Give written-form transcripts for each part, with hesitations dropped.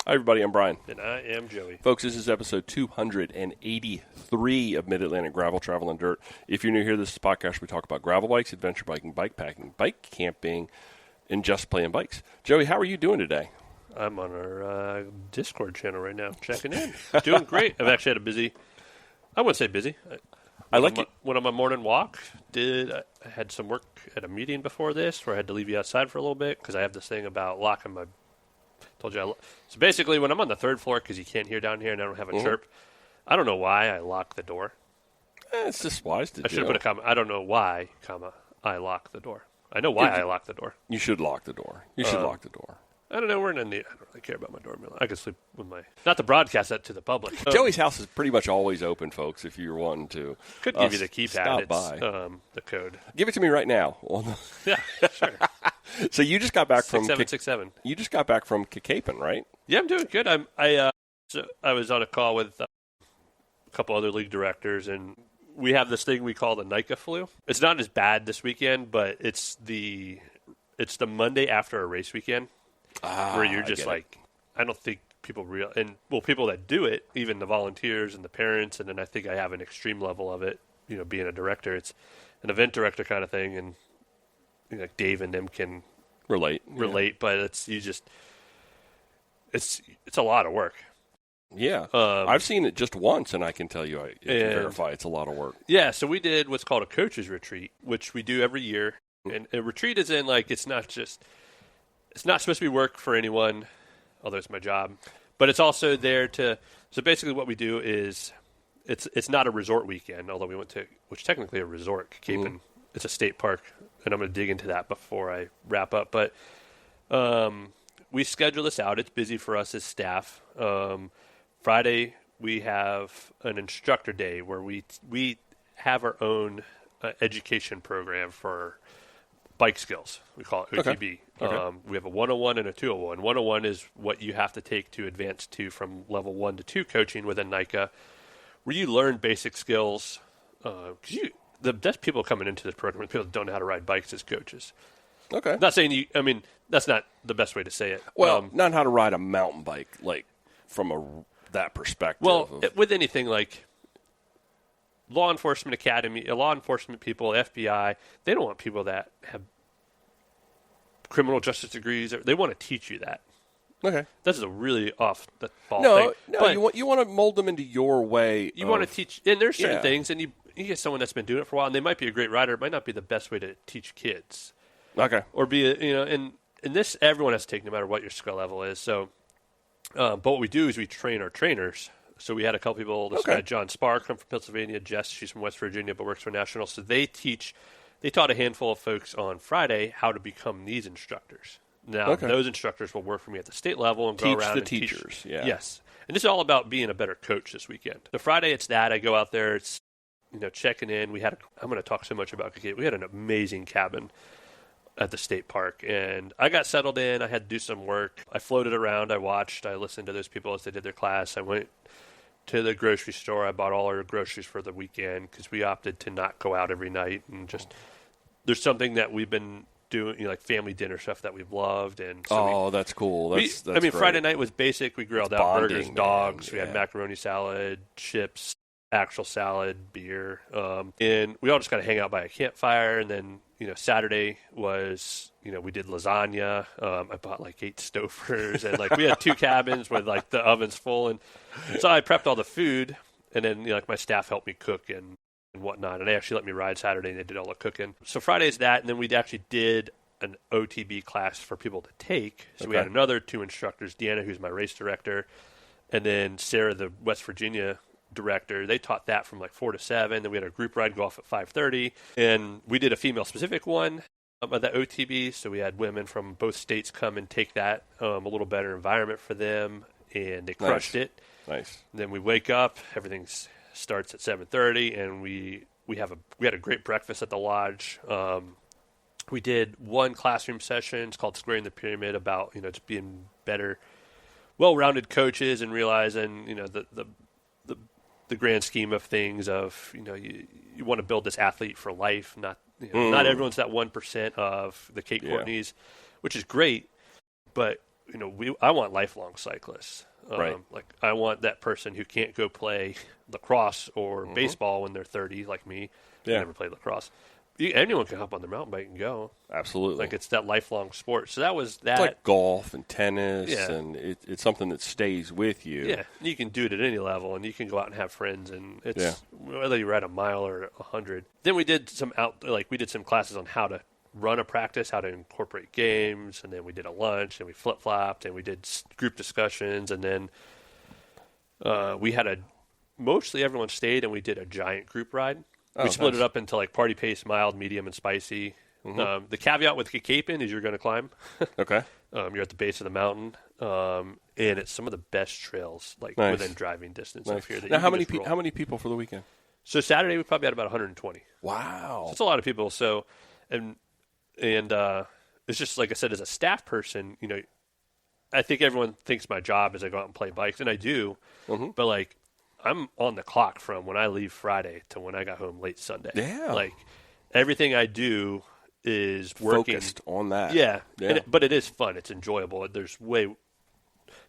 Hi, everybody. I'm Brian. And I am Joey. Folks, this is episode 283 of Mid-Atlantic Gravel, Travel, and Dirt. If you're new here, this is a podcast where we talk about gravel bikes, adventure biking, bikepacking, bike camping, and just playing bikes. Joey, how are you doing today? I'm on our Discord channel right now, checking in. Doing great. I've actually had a busy, I wouldn't say busy. Went on my morning walk. I had some work at a meeting before this where I had to leave you outside for a little bit because I have this thing about locking my... Told you. So basically, when I'm on the third floor, because you can't hear down here and I don't have a chirp, I don't know why I lock the door. It's just wise to do. I should have put a comma. I don't know why, comma, I lock the door. I know why I lock the door. You should lock the door. You should lock the door. I don't know. I don't really care about my doorbell. I can sleep with my... Not to broadcast that to the public. Joey's house is pretty much always open, folks, if you're wanting to. Could give you the keypad. Stop by. The code. Give it to me right now. Yeah, sure. So you just got back from... 6767. You just got back from Caping, right? Yeah, I'm doing good. I was on a call with a couple other league directors, and we have this thing we call the NICA flu. It's not as bad this weekend, but it's the Monday after a race weekend. Where you're just like, I don't think people people that do it, even the volunteers and the parents, and then I think I have an extreme level of it, being a director. It's an event director kind of thing, and like Dave and them can relate, but it's a lot of work. Yeah. I've seen it just once, and I can tell you, I can verify it's a lot of work. Yeah, so we did what's called a coach's retreat, which we do every year. And a retreat is in, like, it's not supposed to be work for anyone, although it's my job, but it's also there so basically what we do is, it's not a resort weekend, although we went to, which technically a resort, Caping, it's a state park, and I'm going to dig into that before I wrap up, but we schedule this out. It's busy for us as staff. Friday, we have an instructor day where we have our own education program for bike skills. We call it OTB. Okay. We have a 101 and a 201. 101 is what you have to take to advance to from level 1 to 2 coaching within NICA, where you learn basic skills. The best people coming into this program are people that don't know how to ride bikes as coaches. Okay. Not saying that's not the best way to say it. Well, not how to ride a mountain bike, like from that perspective. Well, with anything like law enforcement academy, law enforcement people, FBI, they don't want people that have criminal justice degrees. They want to teach you that. Okay. This is a really off the ball thing. No, you want to mold them into your way. You want to teach, and there's certain things, and you get someone that's been doing it for a while, and they might be a great rider. It might not be the best way to teach kids. Okay. Or be, and this everyone has to take no matter what your skill level is. So, but what we do is we train our trainers. So we had a couple people, this guy John Spark from Pennsylvania, Jess, she's from West Virginia but works for National. So they taught a handful of folks on Friday how to become these instructors. Now, those instructors will work for me at the state level and go around and teach. Teachers, yeah. Yes. And this is all about being a better coach this weekend. The Friday, it's that. I go out there, it's, checking in. I'm going to talk so much about Kikate. We had an amazing cabin at the state park, and I got settled in. I had to do some work. I floated around. I watched. I listened to those people as they did their class. I went to the grocery store. I bought all our groceries for the weekend because we opted to not go out every night, and just there's something that we've been doing, like family dinner stuff that we've loved. And so that's cool. That's great. Friday Friday night was basic. We grilled out bonding, burgers, dogs. Man. We had macaroni salad, chips, actual salad, beer, and we all just kind of hang out by a campfire. And then Saturday was we did lasagna. I bought like 8 stofers, and like we had 2 cabins with like the ovens full, and so I prepped all the food, and then my staff helped me cook and whatnot, and they actually let me ride Saturday, and they did all the cooking. So Friday's that, and then we actually did an OTB class for people to take. So we had another 2 instructors, Deanna, who's my race director, and then Sarah, the West Virginia director. They taught that from like 4 to 7. Then we had a group ride go off at 5:30, and we did a female specific one of the OTB. So we had women from both states come and take that, a little better environment for them, and they crushed it. Nice. And then we wake up, everything starts at 7:30, and we had a great breakfast at the lodge. We did one classroom session. It's called Squaring the Pyramid, about just being better, well-rounded coaches and realizing the grand scheme of things. Of you want to build this athlete for life. Not not everyone's that 1% of the Kate Courtneys, which is great, but I want lifelong cyclists. Right. Like I want that person who can't go play lacrosse or baseball when they're 30, like me. Yeah. I never played lacrosse. Anyone can hop on their mountain bike and go. Absolutely. Like it's that lifelong sport. So that was that. It's like golf and tennis, Yeah. and it's something that stays with you. Yeah, you can do it at any level, and you can go out and have friends, and it's whether you ride a mile or 100. Then we did some we did some classes on how to run a practice, how to incorporate games, and then we did a lunch, and we flip-flopped, and we did group discussions, and then we had mostly everyone stayed, and we did a giant group ride. We split it up into like party pace, mild, medium, and spicy. The caveat with Kikapin is you're going to climb. Okay. You're at the base of the mountain, and it's some of the best trails, within driving distance up here. Now, how many people for the weekend? So Saturday we probably had about 120. Wow, so it's a lot of people. So, and it's just like I said, as a staff person, I think everyone thinks my job is I go out and play bikes, and I do. But like, I'm on the clock from when I leave Friday to when I got home late Sunday. Yeah, like everything I do is working focused on that. Yeah. But it is fun. It's enjoyable. There's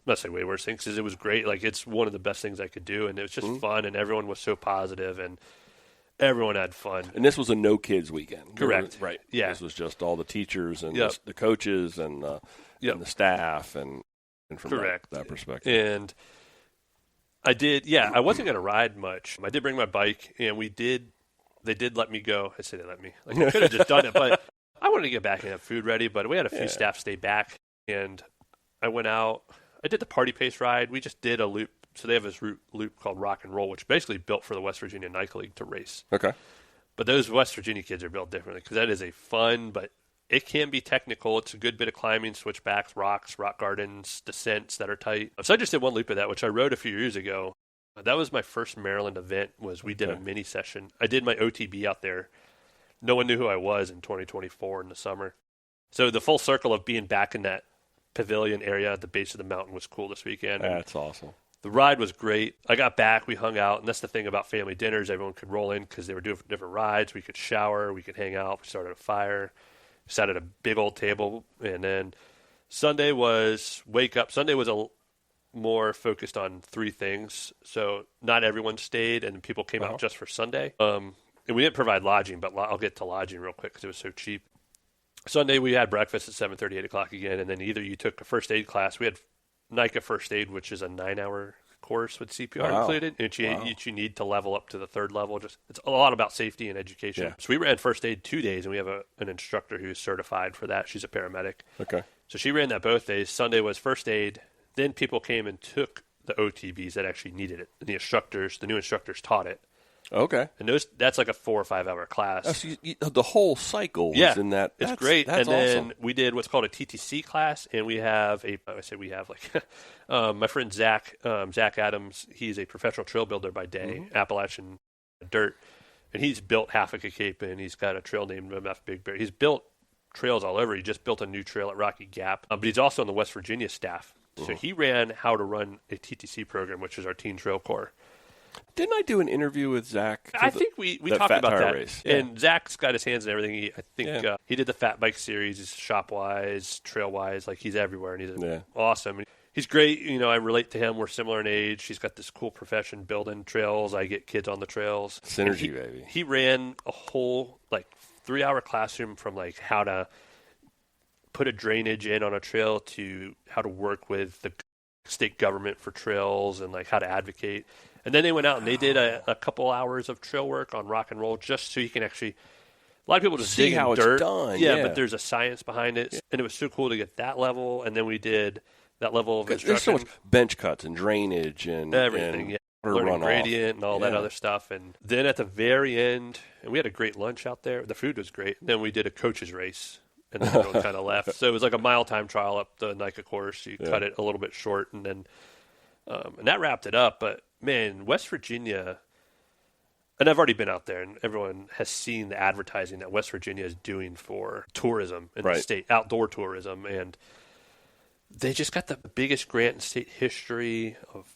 not say way worse things, because it was great. Like it's one of the best things I could do, and it was just fun, and everyone was so positive, and everyone had fun. And this was a no kids weekend. Correct. Right. Yeah. This was just all the teachers and the coaches and the staff and from that perspective. And I wasn't going to ride much. I did bring my bike, and they did let me go. I say they let me. Like, I could have just done it, but I wanted to get back and have food ready. But we had a few staff stay back, and I went out. I did the party pace ride. We just did a loop. So they have this loop called Rock and Roll, which basically built for the West Virginia NICA League to race. Okay. But those West Virginia kids are built differently, because that is a fun, but it can be technical. It's a good bit of climbing, switchbacks, rocks, rock gardens, descents that are tight. So I just did one loop of that, which I rode a few years ago. That was my first Maryland event. We did a mini session. I did my OTB out there. No one knew who I was in 2024 in the summer. So the full circle of being back in that pavilion area at the base of the mountain was cool this weekend. That's awesome. The ride was great. I got back, we hung out, and that's the thing about family dinners. Everyone could roll in because they were doing different rides. We could shower, we could hang out, we started a fire, sat at a big old table, and then Sunday was wake up. Sunday was more focused on three things. So not everyone stayed, and people came out just for Sunday. And we didn't provide lodging, but I'll get to lodging real quick because it was so cheap. Sunday we had breakfast at 7:30, 8 o'clock again, and then either you took a first aid class. We had NICA First Aid, which is a 9-hour course with CPR included, which you need to level up to the third level. It's a lot about safety and education. Yeah. So we ran First Aid 2 days, and we have an instructor who's certified for that. She's a paramedic. Okay. So she ran that both days. Sunday was First Aid. Then people came and took the OTBs that actually needed it. And the new instructors taught it. Okay. And that's like a 4 or 5 hour class. So the whole cycle was in that. It's great. That's and then awesome. We did what's called a TTC class, and we have my friend Zach Adams. He's a professional trail builder by day, Appalachian Dirt, and he's built half of Kikapin. He's got a trail named MF Big Bear. He's built trails all over. He just built a new trail at Rocky Gap, but he's also on the West Virginia staff. So he ran how to run a TTC program, which is our Teen Trail Corps. Didn't I do an interview with Zach? I think we talked about that. Race. Yeah. And Zach's got his hands in everything. I think he did the Fat Bike series. He's shop-wise, trail-wise. Like, he's everywhere, and he's awesome. He's great. I relate to him. We're similar in age. He's got this cool profession building trails. I get kids on the trails. Synergy, baby. He ran a whole, 3-hour classroom from, how to put a drainage in on a trail to how to work with the state government for trails and, how to advocate. And then they went out and they did a couple hours of trail work on Rock and Roll just so you can actually – a lot of people just dig in dirt. It's done. Yeah, but there's a science behind it. Yeah. And it was so cool to get that level. And then we did that level of instruction. There's so much bench cuts and drainage and everything. Learning gradient and all that other stuff. And then at the very end – and we had a great lunch out there. The food was great. And then we did a coach's race. And then everyone kind of left. So it was like a mile time trial up the NICA course. You cut it a little bit short. And then and that wrapped it up. But – man, West Virginia, and I've already been out there, and everyone has seen the advertising that West Virginia is doing for tourism in the state, outdoor tourism, and they just got the biggest grant in state history of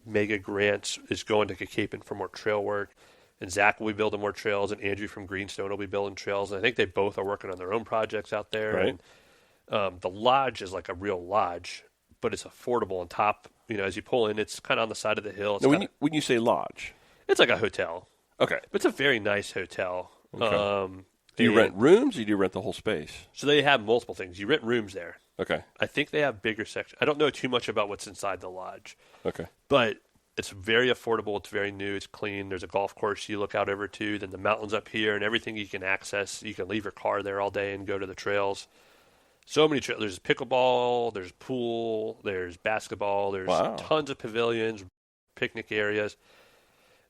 mega grants is going to Kikapin for more trail work, and Zach will be building more trails, and Andrew from Greenstone will be building trails, and I think they both are working on their own projects out there. Right. And the lodge is like a real lodge. but it's affordable on top. As you pull in, it's kind of on the side of the hill. Now, when you say lodge, it's like a hotel. Okay. But it's a very nice hotel. Okay. Do you rent rooms or do you rent the whole space? So they have multiple things. You rent rooms there. Okay. I think they have bigger sections. I don't know too much about what's inside the lodge. Okay. But it's very affordable. It's very new. It's clean. There's a golf course you look out over to. Then the mountains up here and everything you can access. You can leave your car there all day and go to the trails. So many trails. There's pickleball. There's pool. There's basketball. There's tons of pavilions, picnic areas.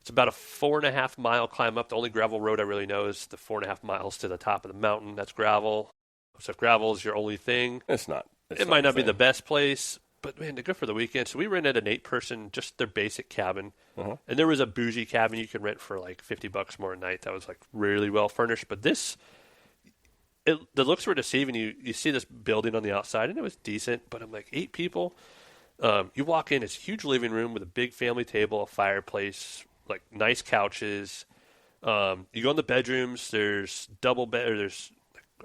It's about a 4.5 mile climb up. The only gravel road I really know is the 4.5 miles to the top of the mountain. That's gravel. So if gravel is your only thing, it might not be the best place, but man, to go for the weekend. So we rented an 8-person, just their basic cabin, and there was a bougie cabin you could rent for like $50 more a night. That was like really well furnished. But the looks were deceiving. You see this building on the outside, and it was decent, but I'm like 8 people. You walk in, it's a huge living room with a big family table, a fireplace, like nice couches. You go in the bedrooms. There's double bed. Or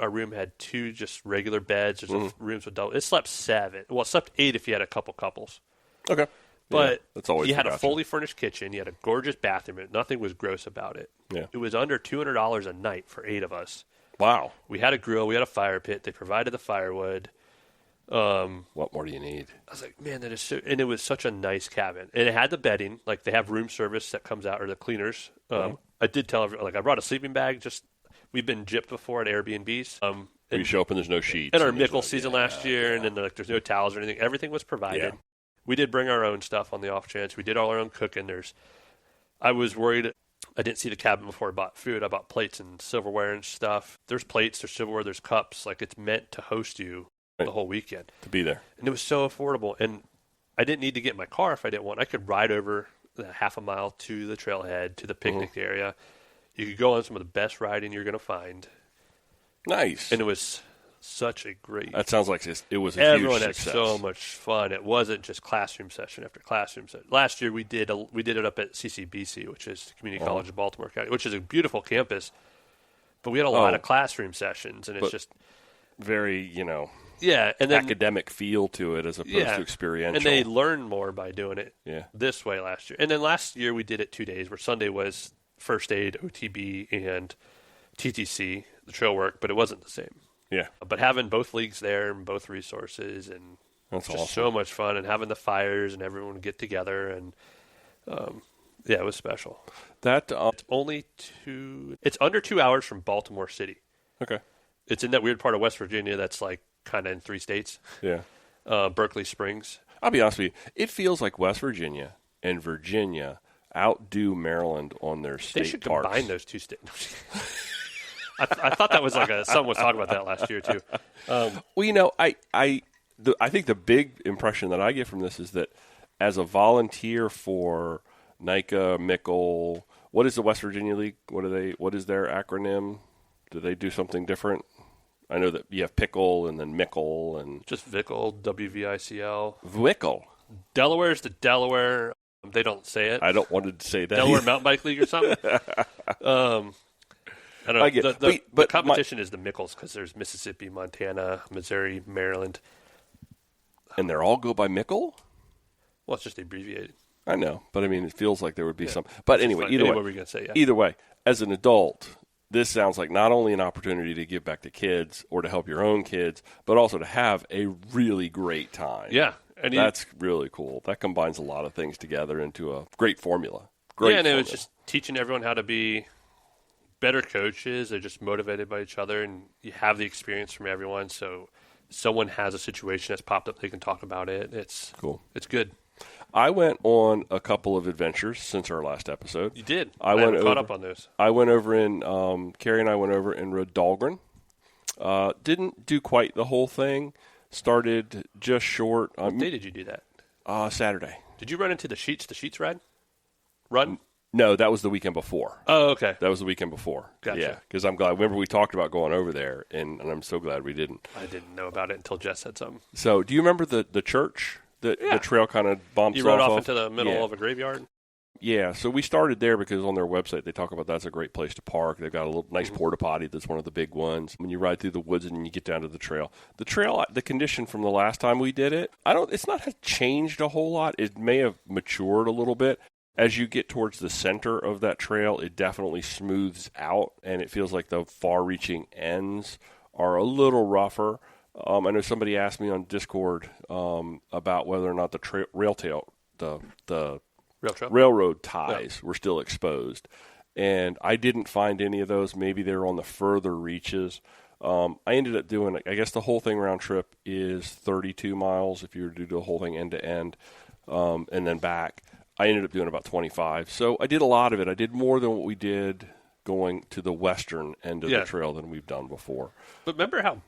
our room had 2 just regular beds. There's rooms with double. It slept 7. Well, it slept 8 if you had a couple couples. Okay, but that's always you had a fully furnished kitchen. You had a gorgeous bathroom. Nothing was gross about it. Yeah, it was under $200 a night for 8 of us. Wow. We had a grill. We had a fire pit. They provided the firewood. What more do you need? I was like, man, that is so. And it was such a nice cabin, and it had the bedding. Like they have room service that comes out, or the cleaners. I did tell everyone, like I brought a sleeping bag. We've been gypped before at Airbnbs. And you show up and there's no sheets. And our Mickle season last year, and then there's no towels or anything. Everything was provided. Yeah. We did bring our own stuff on the off chance. We did all our own cooking. I was worried. I didn't see the cabin before I bought food. I bought plates and silverware and stuff. There's plates, there's silverware, there's cups. Like it's meant to host you the whole weekend. To be there. And it was so affordable. And I didn't need to get in my car if I didn't want. I could ride over the half a mile to the trailhead, to the picnic area. You could go on some of the best riding you're going to find. Nice. And it was such a great... That sounds like it was a Everyone huge success. had so much fun. It wasn't just classroom session after classroom session. Last year we did it up at CCBC, which is the Community College of Baltimore County, which is a beautiful campus. But we had a lot of classroom sessions, and it's just... Very, and then, academic feel to it as opposed to experiential. And they learn more by doing it this way last year. And then last year we did it 2 days, where Sunday was first aid, OTB, and TTC, the trail work, but it wasn't the same. Yeah. But having both leagues there and both resources, and that's just awesome. So much fun, and having the fires and everyone get together, and it was special. That it's under 2 hours from Baltimore City. Okay. It's in that weird part of West Virginia that's like kind of in 3 states. Yeah. Berkeley Springs. I'll be honest with you. It feels like West Virginia and Virginia outdo Maryland on their state They should parks. combine those 2 states. I thought that was like someone was talking about that last year too. I think the big impression that I get from this is that as a volunteer for NICA, Mickle, what is the West Virginia League? What is their acronym? Do they do something different? I know that you have Pickle and then Mickle and just Vickle, WVICL. Vickle. Delaware's the Delaware. They don't say it. I don't want to say that. Delaware Mountain Bike League or something. I don't know. I get the competition is the Mickles, because there's Mississippi, Montana, Missouri, Maryland. And they all go by Mickle? Well, it's just abbreviated. I know, but I mean, it feels like there would be some. But anyway, either way, what were you going to say? Yeah. Either way, as an adult, this sounds like not only an opportunity to give back to kids or to help your own kids, but also to have a really great time. Yeah. And that's really cool. That combines a lot of things together into a great formula. And it was just teaching everyone how to be better coaches. They're just motivated by each other, and you have the experience from everyone. So someone has a situation that's popped up, they can talk about it. It's cool. It's good. I went on a couple of adventures since our last episode. You did. I went caught up on those. I went over in Carrie and I went over and rode Dahlgren. Didn't do quite the whole thing. Started just short. What day did you do that? Saturday. Did you run into the Sheets ride? Run? No, that was the weekend before. Oh, okay. That was the weekend before. Gotcha. Yeah, because I'm glad. Remember, we talked about going over there, and I'm so glad we didn't. I didn't know about it until Jess said something. So, do you remember the church? The trail kind of bumps off. You rode off into the middle of a graveyard? Yeah, so we started there because on their website they talk about that's a great place to park. They've got a little nice porta potty that's one of the big ones. When you ride through the woods and you get down to the trail, the condition from the last time we did it, it's not changed a whole lot. It may have matured a little bit. As you get towards the center of that trail, it definitely smooths out, and it feels like the far-reaching ends are a little rougher. I know somebody asked me on Discord about whether or not the railroad ties were still exposed, and I didn't find any of those. Maybe they're on the further reaches. I ended up doing, I guess the whole thing round trip is 32 miles if you were to do the whole thing end to end, and then back. I ended up doing about 25. So I did a lot of it. I did more than what we did going to the western end of the trail than we've done before. But remember how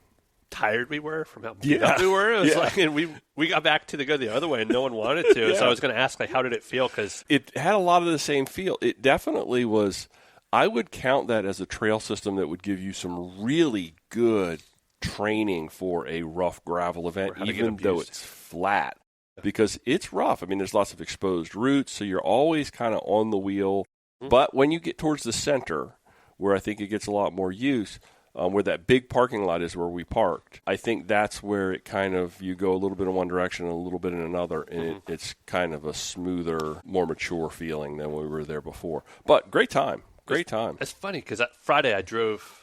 tired we were from how beat up we were? It was like, and we got back to go the other way and no one wanted to. So I was going to ask, like, how did it feel? Because it had a lot of the same feel. It definitely was. I would count that as a trail system that would give you some really good training for a rough gravel event, even though it's flat. Because it's rough. I mean, there's lots of exposed roots, so you're always kind of on the wheel. But when you get towards the center, where I think it gets a lot more use, where that big parking lot is where we parked, I think that's where it kind of, you go a little bit in one direction and a little bit in another, and it's kind of a smoother, more mature feeling than we were there before. But great time. Great time. It's funny because Friday I drove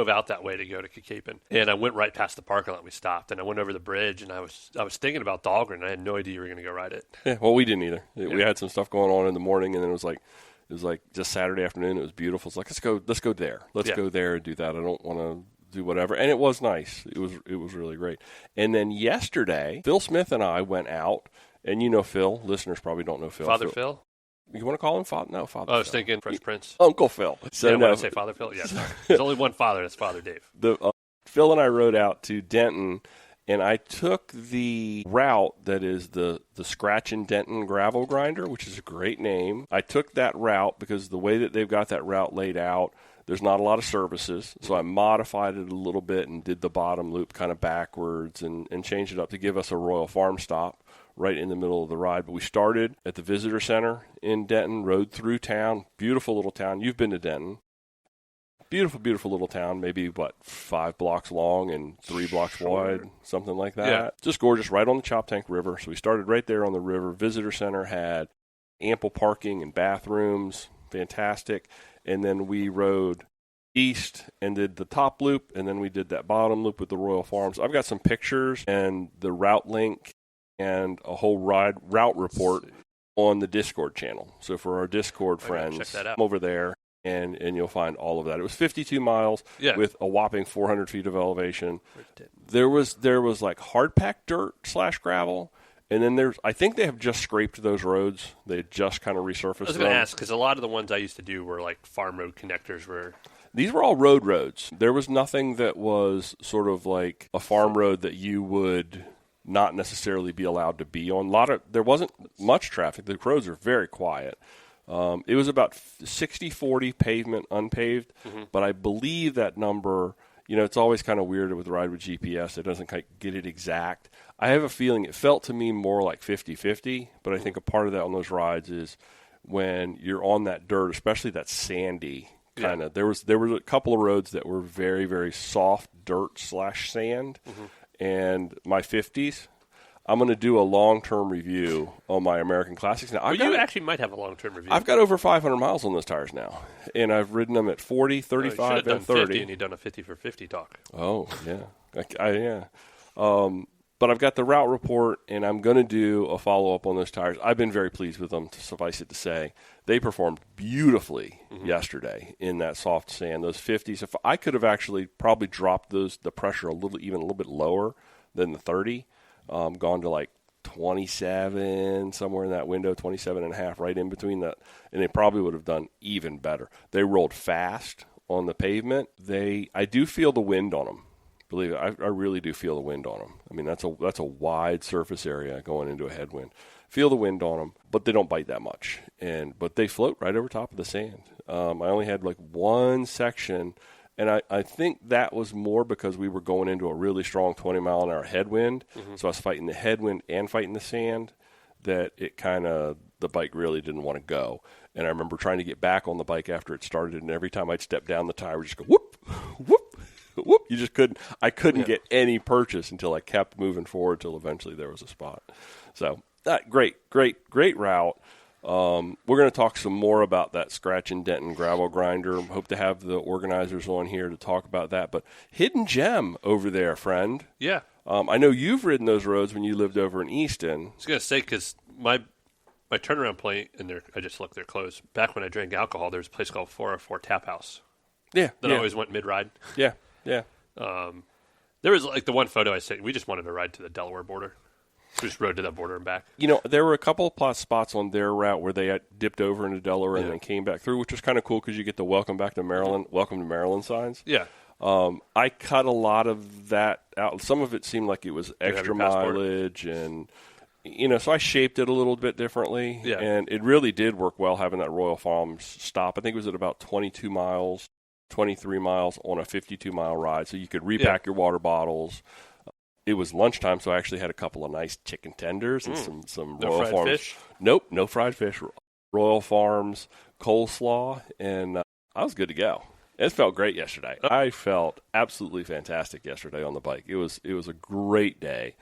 out that way to go to Kikapin, and I went right past the parking lot. We stopped, and I went over the bridge, and I was thinking about Dahlgren. I had no idea you were going to go ride it. Yeah, well, we didn't either. We had some stuff going on in the morning, and then it was like just Saturday afternoon. It was beautiful. It's like let's go there. Let's go there and do that. I don't want to do whatever. And it was nice. It was really great. And then yesterday, Phil Smith and I went out, and you know Phil. Listeners probably don't know Phil. Father Phil? You want to call him Father? No, Father Phil. I was Phil. Thinking Fresh Prince. Uncle Phil. So when I say Father Phil, yeah, sorry. There's only one father. That's Father Dave. Phil and I rode out to Denton, and I took the route that is the Scratch and Denton gravel grinder, which is a great name. I took that route because the way that they've got that route laid out, there's not a lot of services, so I modified it a little bit and did the bottom loop kind of backwards and changed it up to give us a Royal Farm stop right in the middle of the ride. But we started at the visitor center in Denton, rode through town, beautiful little town. You've been to Denton. Beautiful, beautiful little town, maybe, 5 blocks long and 3 blocks wide, something like that. Yeah. Just gorgeous, right on the Choptank River. So we started right there on the river. Visitor center had ample parking and bathrooms, fantastic. And then we rode east and did the top loop, and then we did that bottom loop with the Royal Farms. I've got some pictures and the route link and a whole route report on the Discord channel. So for our Discord friends, check that out. Come over there. And you'll find all of that. It was 52 miles with a whopping 400 feet of elevation. There was like hard packed dirt / gravel, and then I think they have just scraped those roads. They had just kind of resurfaced them. I was going to ask because a lot of the ones I used to do were like farm road connectors. These were all roads. There was nothing that was sort of like a farm road that you would not necessarily be allowed to be on. There wasn't much traffic. The roads are very quiet. It was about 60-40 pavement unpaved, but I believe that number, it's always kind of weird with ride with GPS. It doesn't quite get it exact. I have a feeling it felt to me more like 50-50, but I think a part of that on those rides is when you're on that dirt, especially that sandy kind of. There was a couple of roads that were very, very soft dirt / sand, and my 50s. I'm going to do a long-term review on my American Classics. Now, you actually might have a long-term review. I've got over 500 miles on those tires now, and I've ridden them at 40, 35, and 30. 50, and you've done a 50 for 50 talk. Oh, yeah. Yeah. But I've got the route report, and I'm going to do a follow-up on those tires. I've been very pleased with them, to suffice it to say. They performed beautifully yesterday in that soft sand. Those 50s, if I could have actually probably dropped the pressure a little bit lower than the 30, gone to like 27, somewhere in that window, 27 and a half, right in between that, and they probably would have done even better. They rolled fast on the pavement. I do feel the wind on them. Believe it, I really do feel the wind on them. I mean, that's a wide surface area going into a headwind. Feel the wind on them, but they don't bite that much, but they float right over top of the sand. I only had like one section. And I think that was more because we were going into a really strong 20-mile-an-hour headwind. So I was fighting the headwind and fighting the sand. that the bike really didn't want to go. And I remember trying to get back on the bike after it started, and every time I'd step down the tire, would just go whoop, whoop, whoop. I couldn't get any purchase until I kept moving forward till eventually there was a spot. So great route. We're going to talk some more about that scratch and dent and gravel grinder. Hope to have the organizers on here to talk about that. But hidden gem over there, friend. Yeah. I know you've ridden those roads when you lived over in Easton. I was going to say, because my turnaround point, and I just looked, they're closed. Back when I drank alcohol, there was a place called 404 Tap House. Yeah. That I always went mid-ride. Yeah. There was like the one photo I said, we just wanted to ride to the Delaware border. We just rode to that border and back. There were a couple of spots on their route where they had dipped over into Delaware and then came back through, which was kind of cool because you get the welcome to Maryland signs. Yeah. I cut a lot of that out. Some of it seemed like it was extra mileage, and so I shaped it a little bit differently. Yeah. And it really did work well having that Royal Farms stop. I think it was at about 23 miles on a 52-mile ride, so you could repack your water bottles. It was lunchtime, so I actually had a couple of nice chicken tenders and some Royal Farms. Fish? Nope, no fried fish. Royal Farms coleslaw, and I was good to go. It felt great yesterday. I felt absolutely fantastic yesterday on the bike. It was a great day.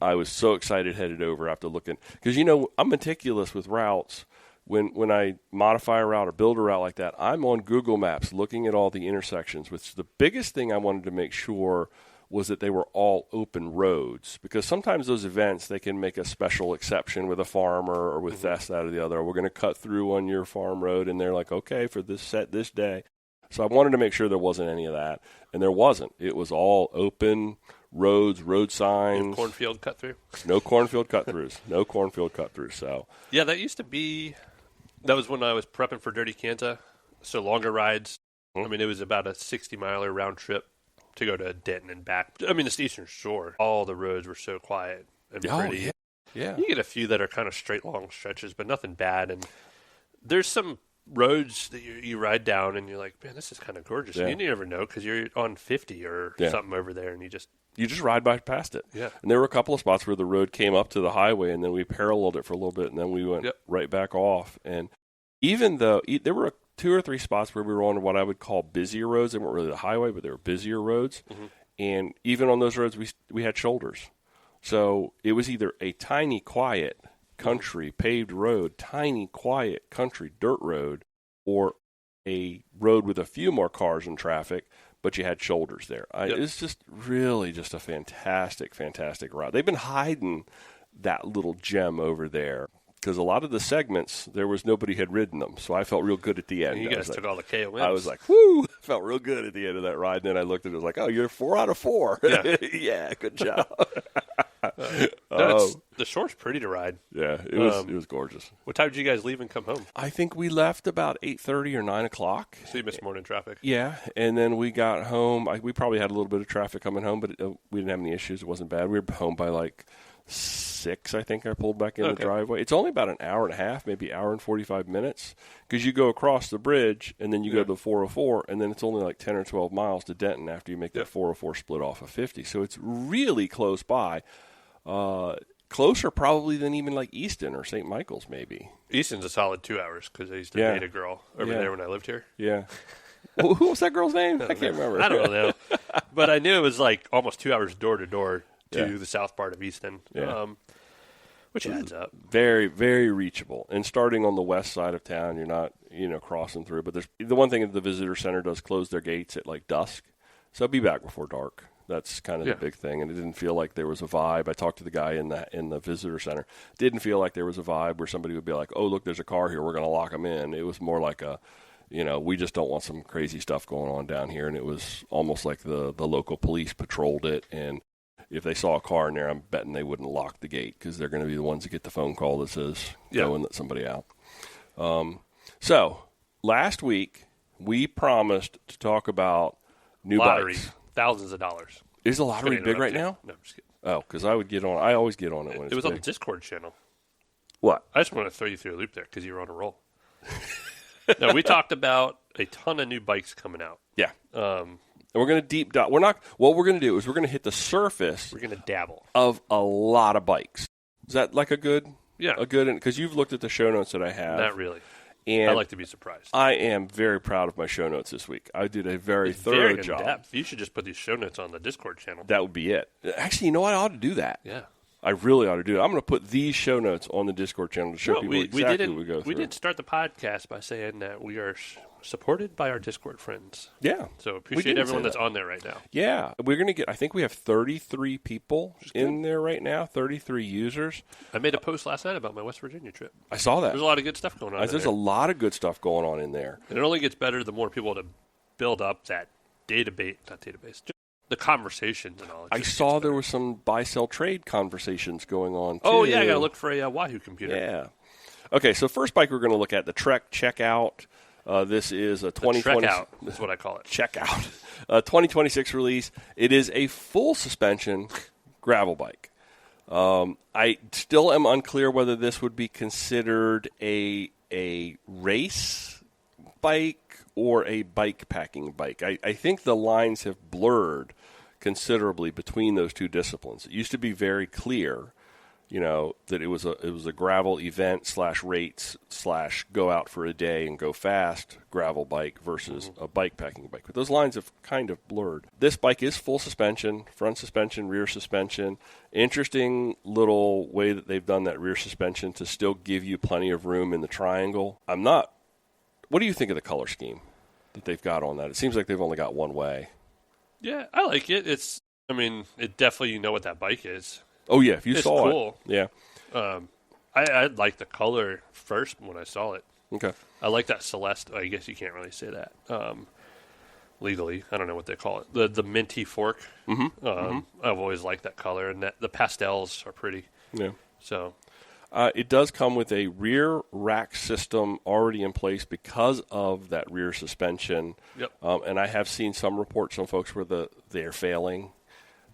I was so excited headed over after looking, because I'm meticulous with routes. When I modify a route or build a route like that, I'm on Google Maps looking at all the intersections, which the biggest thing I wanted to make sure was that they were all open roads, because sometimes those events, they can make a special exception with a farmer or with this, that, or the other. We're going to cut through on your farm road, and they're like, okay, for this day. So I wanted to make sure there wasn't any of that, and there wasn't. It was all open roads, road signs. No cornfield cut through? No cornfield cut-throughs. So yeah, that used to be – that was when I was prepping for Dirty Kansas, so longer rides. I mean, it was about a 60-miler round trip to go to Denton and back. I mean, it's the Eastern Shore. All the roads were so quiet and pretty. Yeah. You get a few that are kind of straight, long stretches, but nothing bad. And there's some roads that you ride down, and you're like, man, this is kind of gorgeous. Yeah. And you never know, because you're on 50 or something over there, and you just ride by past it. Yeah. And there were a couple of spots where the road came up to the highway, and then we paralleled it for a little bit, and then we went right back off. And even though there were 2 or 3 spots where we were on what I would call busier roads. They weren't really the highway, but they were busier roads. Mm-hmm. And even on those roads, we had shoulders. So it was either a tiny, quiet country paved road, tiny, quiet country dirt road, or a road with a few more cars and traffic, but you had shoulders there. It's just really just a fantastic, fantastic route. They've been hiding that little gem over there, because a lot of the segments, there was nobody had ridden them, so I felt real good at the end. And you guys took all the KOMs. I was like, whoo! Felt real good at the end of that ride, and then I looked at it, like, oh, you're 4 out of 4. Yeah, yeah, good job. The shore's pretty to ride. Yeah, it was gorgeous. What time did you guys leave and come home? I think we left about 8:30 or 9 o'clock. So you missed morning traffic. Yeah, and then we got home. We probably had a little bit of traffic coming home, but we didn't have any issues. It wasn't bad. We were home by like 6, I think. I pulled back in the driveway. It's only about an hour and a half, maybe hour and 45 minutes, because you go across the bridge and then you go to the 404, and then it's only like 10 or 12 miles to Denton after you make that 404 split off of 50. So it's really close by. Closer probably than even like Easton or St. Michael's maybe. Easton's a solid 2 hours, because I used to date a girl over there when I lived here. Yeah. Who was that girl's name? I can't remember. I don't know. But I knew it was like almost 2 hours door to door to the south part of Easton, which adds up. Very, very reachable. And starting on the west side of town, you're not, crossing through. But the one thing that the visitor center does close their gates at like dusk, so be back before dark. That's kind of the big thing, and it didn't feel like there was a vibe. I talked to the guy in the visitor center. Didn't feel like there was a vibe where somebody would be like, "Oh, look, there's a car here. We're going to lock them in." It was more like we just don't want some crazy stuff going on down here, and it was almost like the local police patrolled it, and if they saw a car in there, I'm betting they wouldn't lock the gate, because they're going to be the ones that get the phone call that says, go and let somebody out. So last week, we promised to talk about new bikes. Thousands of dollars. Is the lottery big right now? No, I'm just kidding. Oh, because I always get on it when it's It was big. on the Discord channel. What? I just want to throw you through a loop there, because you were on a roll. No, we talked about a ton of new bikes coming out. Yeah. And we're going to deep dive. What we're going to do is we're going to hit the surface. We're going to dabble of a lot of bikes. Is that like a good Yeah. a good, because you've looked at the show notes that I have. Not really. And I like to be surprised. I am very proud of my show notes this week. I did a very thorough job. In-depth. You should just put these show notes on the Discord channel. That would be it. Actually, you know what? I ought to do that. Yeah. I really ought to do it. I'm going to put these show notes on the Discord channel to show people exactly what we go through. We didn't start the podcast by saying that we are supported by our Discord friends. Yeah. So appreciate everyone that's on there right now. Yeah. We're going to get, I think we have 33 people in there right now, 33 users. I made a post last night about my West Virginia trip. I saw that. There's a lot of good stuff going on There's a lot of good stuff going on in there. And it only gets better the more people to build up that just the conversations and all. I saw there was some buy-sell trade conversations going on, too. Oh, yeah, I got to look for a Wahoo computer. Yeah. Okay, so first bike we're going to look at, the Trek Checkout. This is a 2020. Trek-out is what I call it. Checkout. 2026 release. It is a full suspension gravel bike. I still am unclear whether this would be considered a race bike or a bike packing bike. I think the lines have blurred considerably between those two disciplines. It used to be very clear, that it was a gravel event / rates / go out for a day and go fast gravel bike versus a bike packing bike. But those lines have kind of blurred. This bike is full suspension, front suspension, rear suspension. Interesting little way that they've done that rear suspension to still give you plenty of room in the triangle. What do you think of the color scheme that they've got on that? It seems like they've only got one way. Yeah, I like it. It definitely, what that bike is. Oh, yeah, if you it's saw cool. it. Yeah. I liked the color first when I saw it. Okay. I like that Celeste. I guess you can't really say that legally. I don't know what they call it. The minty fork. Mm-hmm. I've always liked that color, and the pastels are pretty. Yeah. So it does come with a rear rack system already in place because of that rear suspension. Yep. And I have seen some reports from folks where they're failing,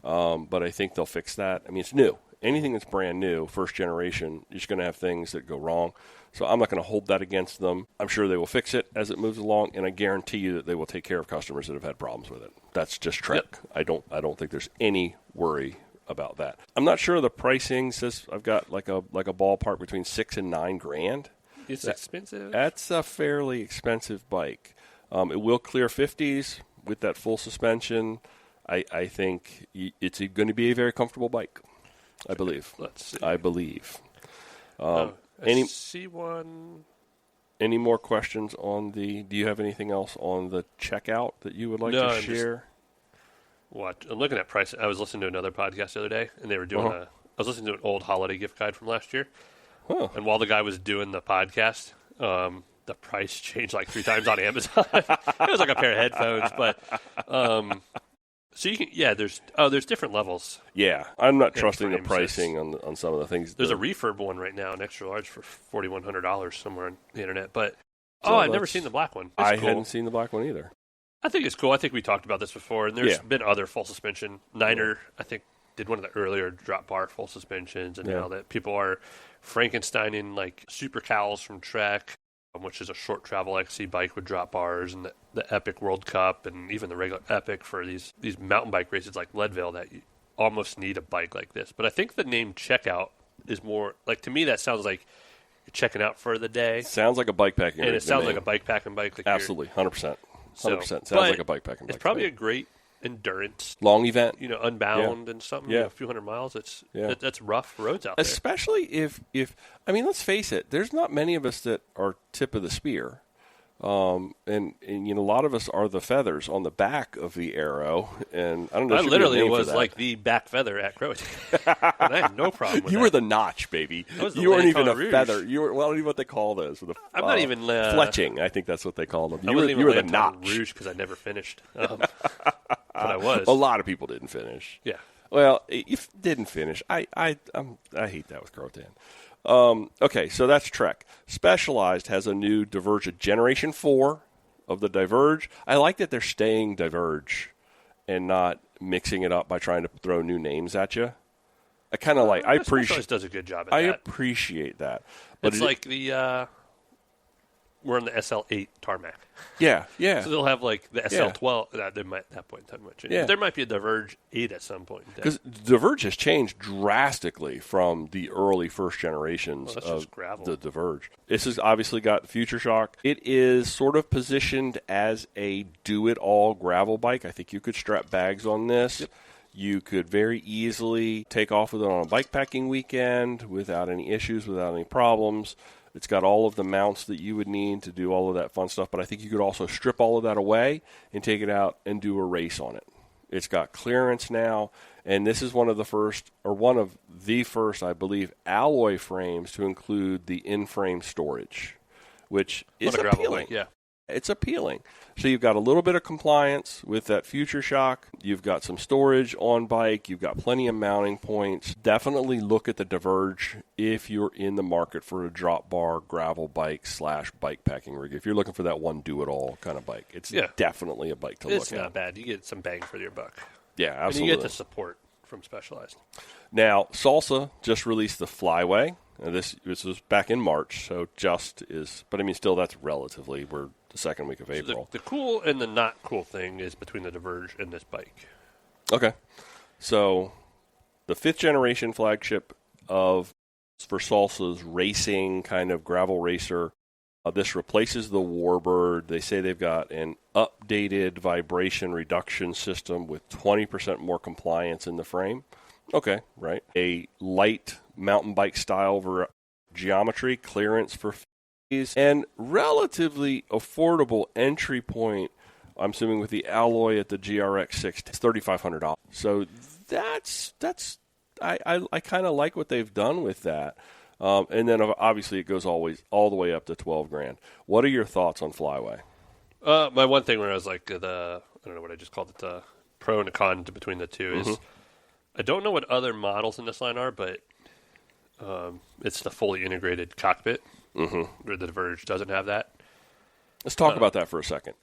but I think they'll fix that. I mean, it's new. Anything that's brand new, first generation, you're just going to have things that go wrong. So I'm not going to hold that against them. I'm sure they will fix it as it moves along, and I guarantee you that they will take care of customers that have had problems with it. That's just Trek. Yep. I don't think there's any worry about that. I'm not sure the pricing says I've got like a ballpark between $6,000 and $9,000. It's expensive. That's a fairly expensive bike. It will clear 50s with that full suspension. I think it's going to be a very comfortable bike. I believe. Let's see. I believe. See one. Any more questions on do you have anything else on the checkout that you would like to share? I'm looking at price. I was listening to another podcast the other day, and they were doing I was listening to an old holiday gift guide from last year. Huh. And while the guy was doing the podcast, the price changed like 3 times on Amazon. It was like a pair of headphones, but so you can there's different levels. Yeah, I'm not trusting the pricing on some of the things. There's a refurb one right now, an extra large for $4,100 somewhere on the internet. But I've never seen the black one. I hadn't seen the black one either. I think it's cool. I think we talked about this before, and there's been other full suspension. Niner, I think, did one of the earlier drop bar full suspensions, and now that people are Frankensteining like Super Cowls from Trek, which is a short travel XC bike with drop bars, and the Epic World Cup, and even the regular Epic for these mountain bike races like Leadville that you almost need a bike like this. But I think the name Checkout is more, like, to me that sounds like you're checking out for the day. Sounds like a bike packing and it sounds like a bike packing bike. Like absolutely, 100%. 100%. Sounds like a bike packing bike. It's probably a great endurance. Long event. Unbound and something, a few hundred miles. That's rough roads out there. Especially if I mean, let's face it, there's not many of us that are tip of the spear. And a lot of us are the feathers on the back of the arrow, and I don't know. I literally was like the back feather at Croatian. And I had no problem with you that. were the notch, baby. You weren't even a feather. You were, well, I don't even know what they call those. I'm not even fletching. I think that's what they call them. You were the notch. Rouge because I never finished. But I was. A lot of people didn't finish. Yeah. Well, if didn't finish, I hate that with Croatan. Okay, so that's Trek. Specialized has a new Diverge, Generation 4 of the Diverge. I like that they're staying Diverge and not mixing it up by trying to throw new names at you. I kind of like. I appreciate. Specialized does a good job at that. I that. appreciate that. But it's like the we're on the SL8 tarmac. Yeah, yeah. So they'll have like the SL12. They might at that point in time much. Yeah. There might be a Diverge 8 at some point. Because Diverge has changed drastically from the early first generations of the Diverge. This has obviously got Future Shock. It is sort of positioned as a do-it-all gravel bike. I think you could strap bags on this. Yep. You could very easily take off with it on a bikepacking weekend without any issues, without any problems. It's got all of the mounts that you would need to do all of that fun stuff, but I think you could also strip all of that away and take it out and do a race on it. It's got clearance now, and this is one of the first, I believe, alloy frames to include the in-frame storage, which is appealing. Yeah. It's appealing. So you've got a little bit of compliance with that Future Shock. You've got some storage on bike. You've got plenty of mounting points. Definitely look at the Diverge if you're in the market for a drop bar gravel bike / bikepacking rig. If you're looking for that one do-it-all kind of bike, it's definitely a bike to look at. It's not bad. You get some bang for your buck. Yeah, absolutely. And you get the support from Specialized. Now, Salsa just released the Flyway. This was back in March, so but I mean, still, that's relatively, we're the second week of April. The cool and the not cool thing is between the Diverge and this bike. Okay. So the 5th generation flagship for Salsa's racing kind of gravel racer, this replaces the Warbird. They say they've got an updated vibration reduction system with 20% more compliance in the frame. Okay, right. A light mountain bike style geometry, clearance for fees, and relatively affordable entry point, I'm assuming with the alloy at the GRX 6, it's $3,500. So I kind of like what they've done with that. And then obviously it goes all the way up to $12,000. What are your thoughts on Flyway? My one thing where I was like I don't know what I just called it, the pro and the con between the two is I don't know what other models in this line are, but it's the fully integrated cockpit where the Diverge doesn't have that. Let's talk about that for a second.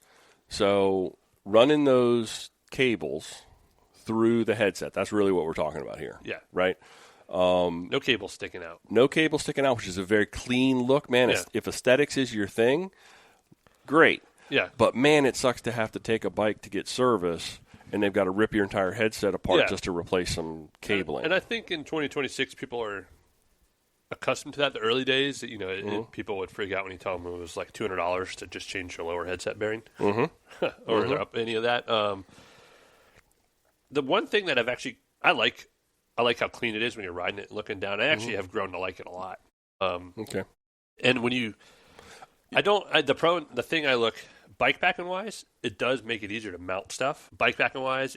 So running those cables through the headset, that's really what we're talking about here. Yeah. Right? No cable sticking out. No cable sticking out, which is a very clean look. Man, if aesthetics is your thing, great. Yeah. But, man, it sucks to have to take a bike to get service, and they've got to rip your entire headset apart just to replace some cabling. And I think in 2026 people are accustomed to that. The early days, people would freak out when you tell them it was like $200 to just change your lower headset bearing or any of that. The one thing that I like how clean it is when you're riding it and looking down. I actually have grown to like it a lot. Okay. And when the thing I look bikepacking wise, it does make it easier to mount stuff. Bikepacking wise,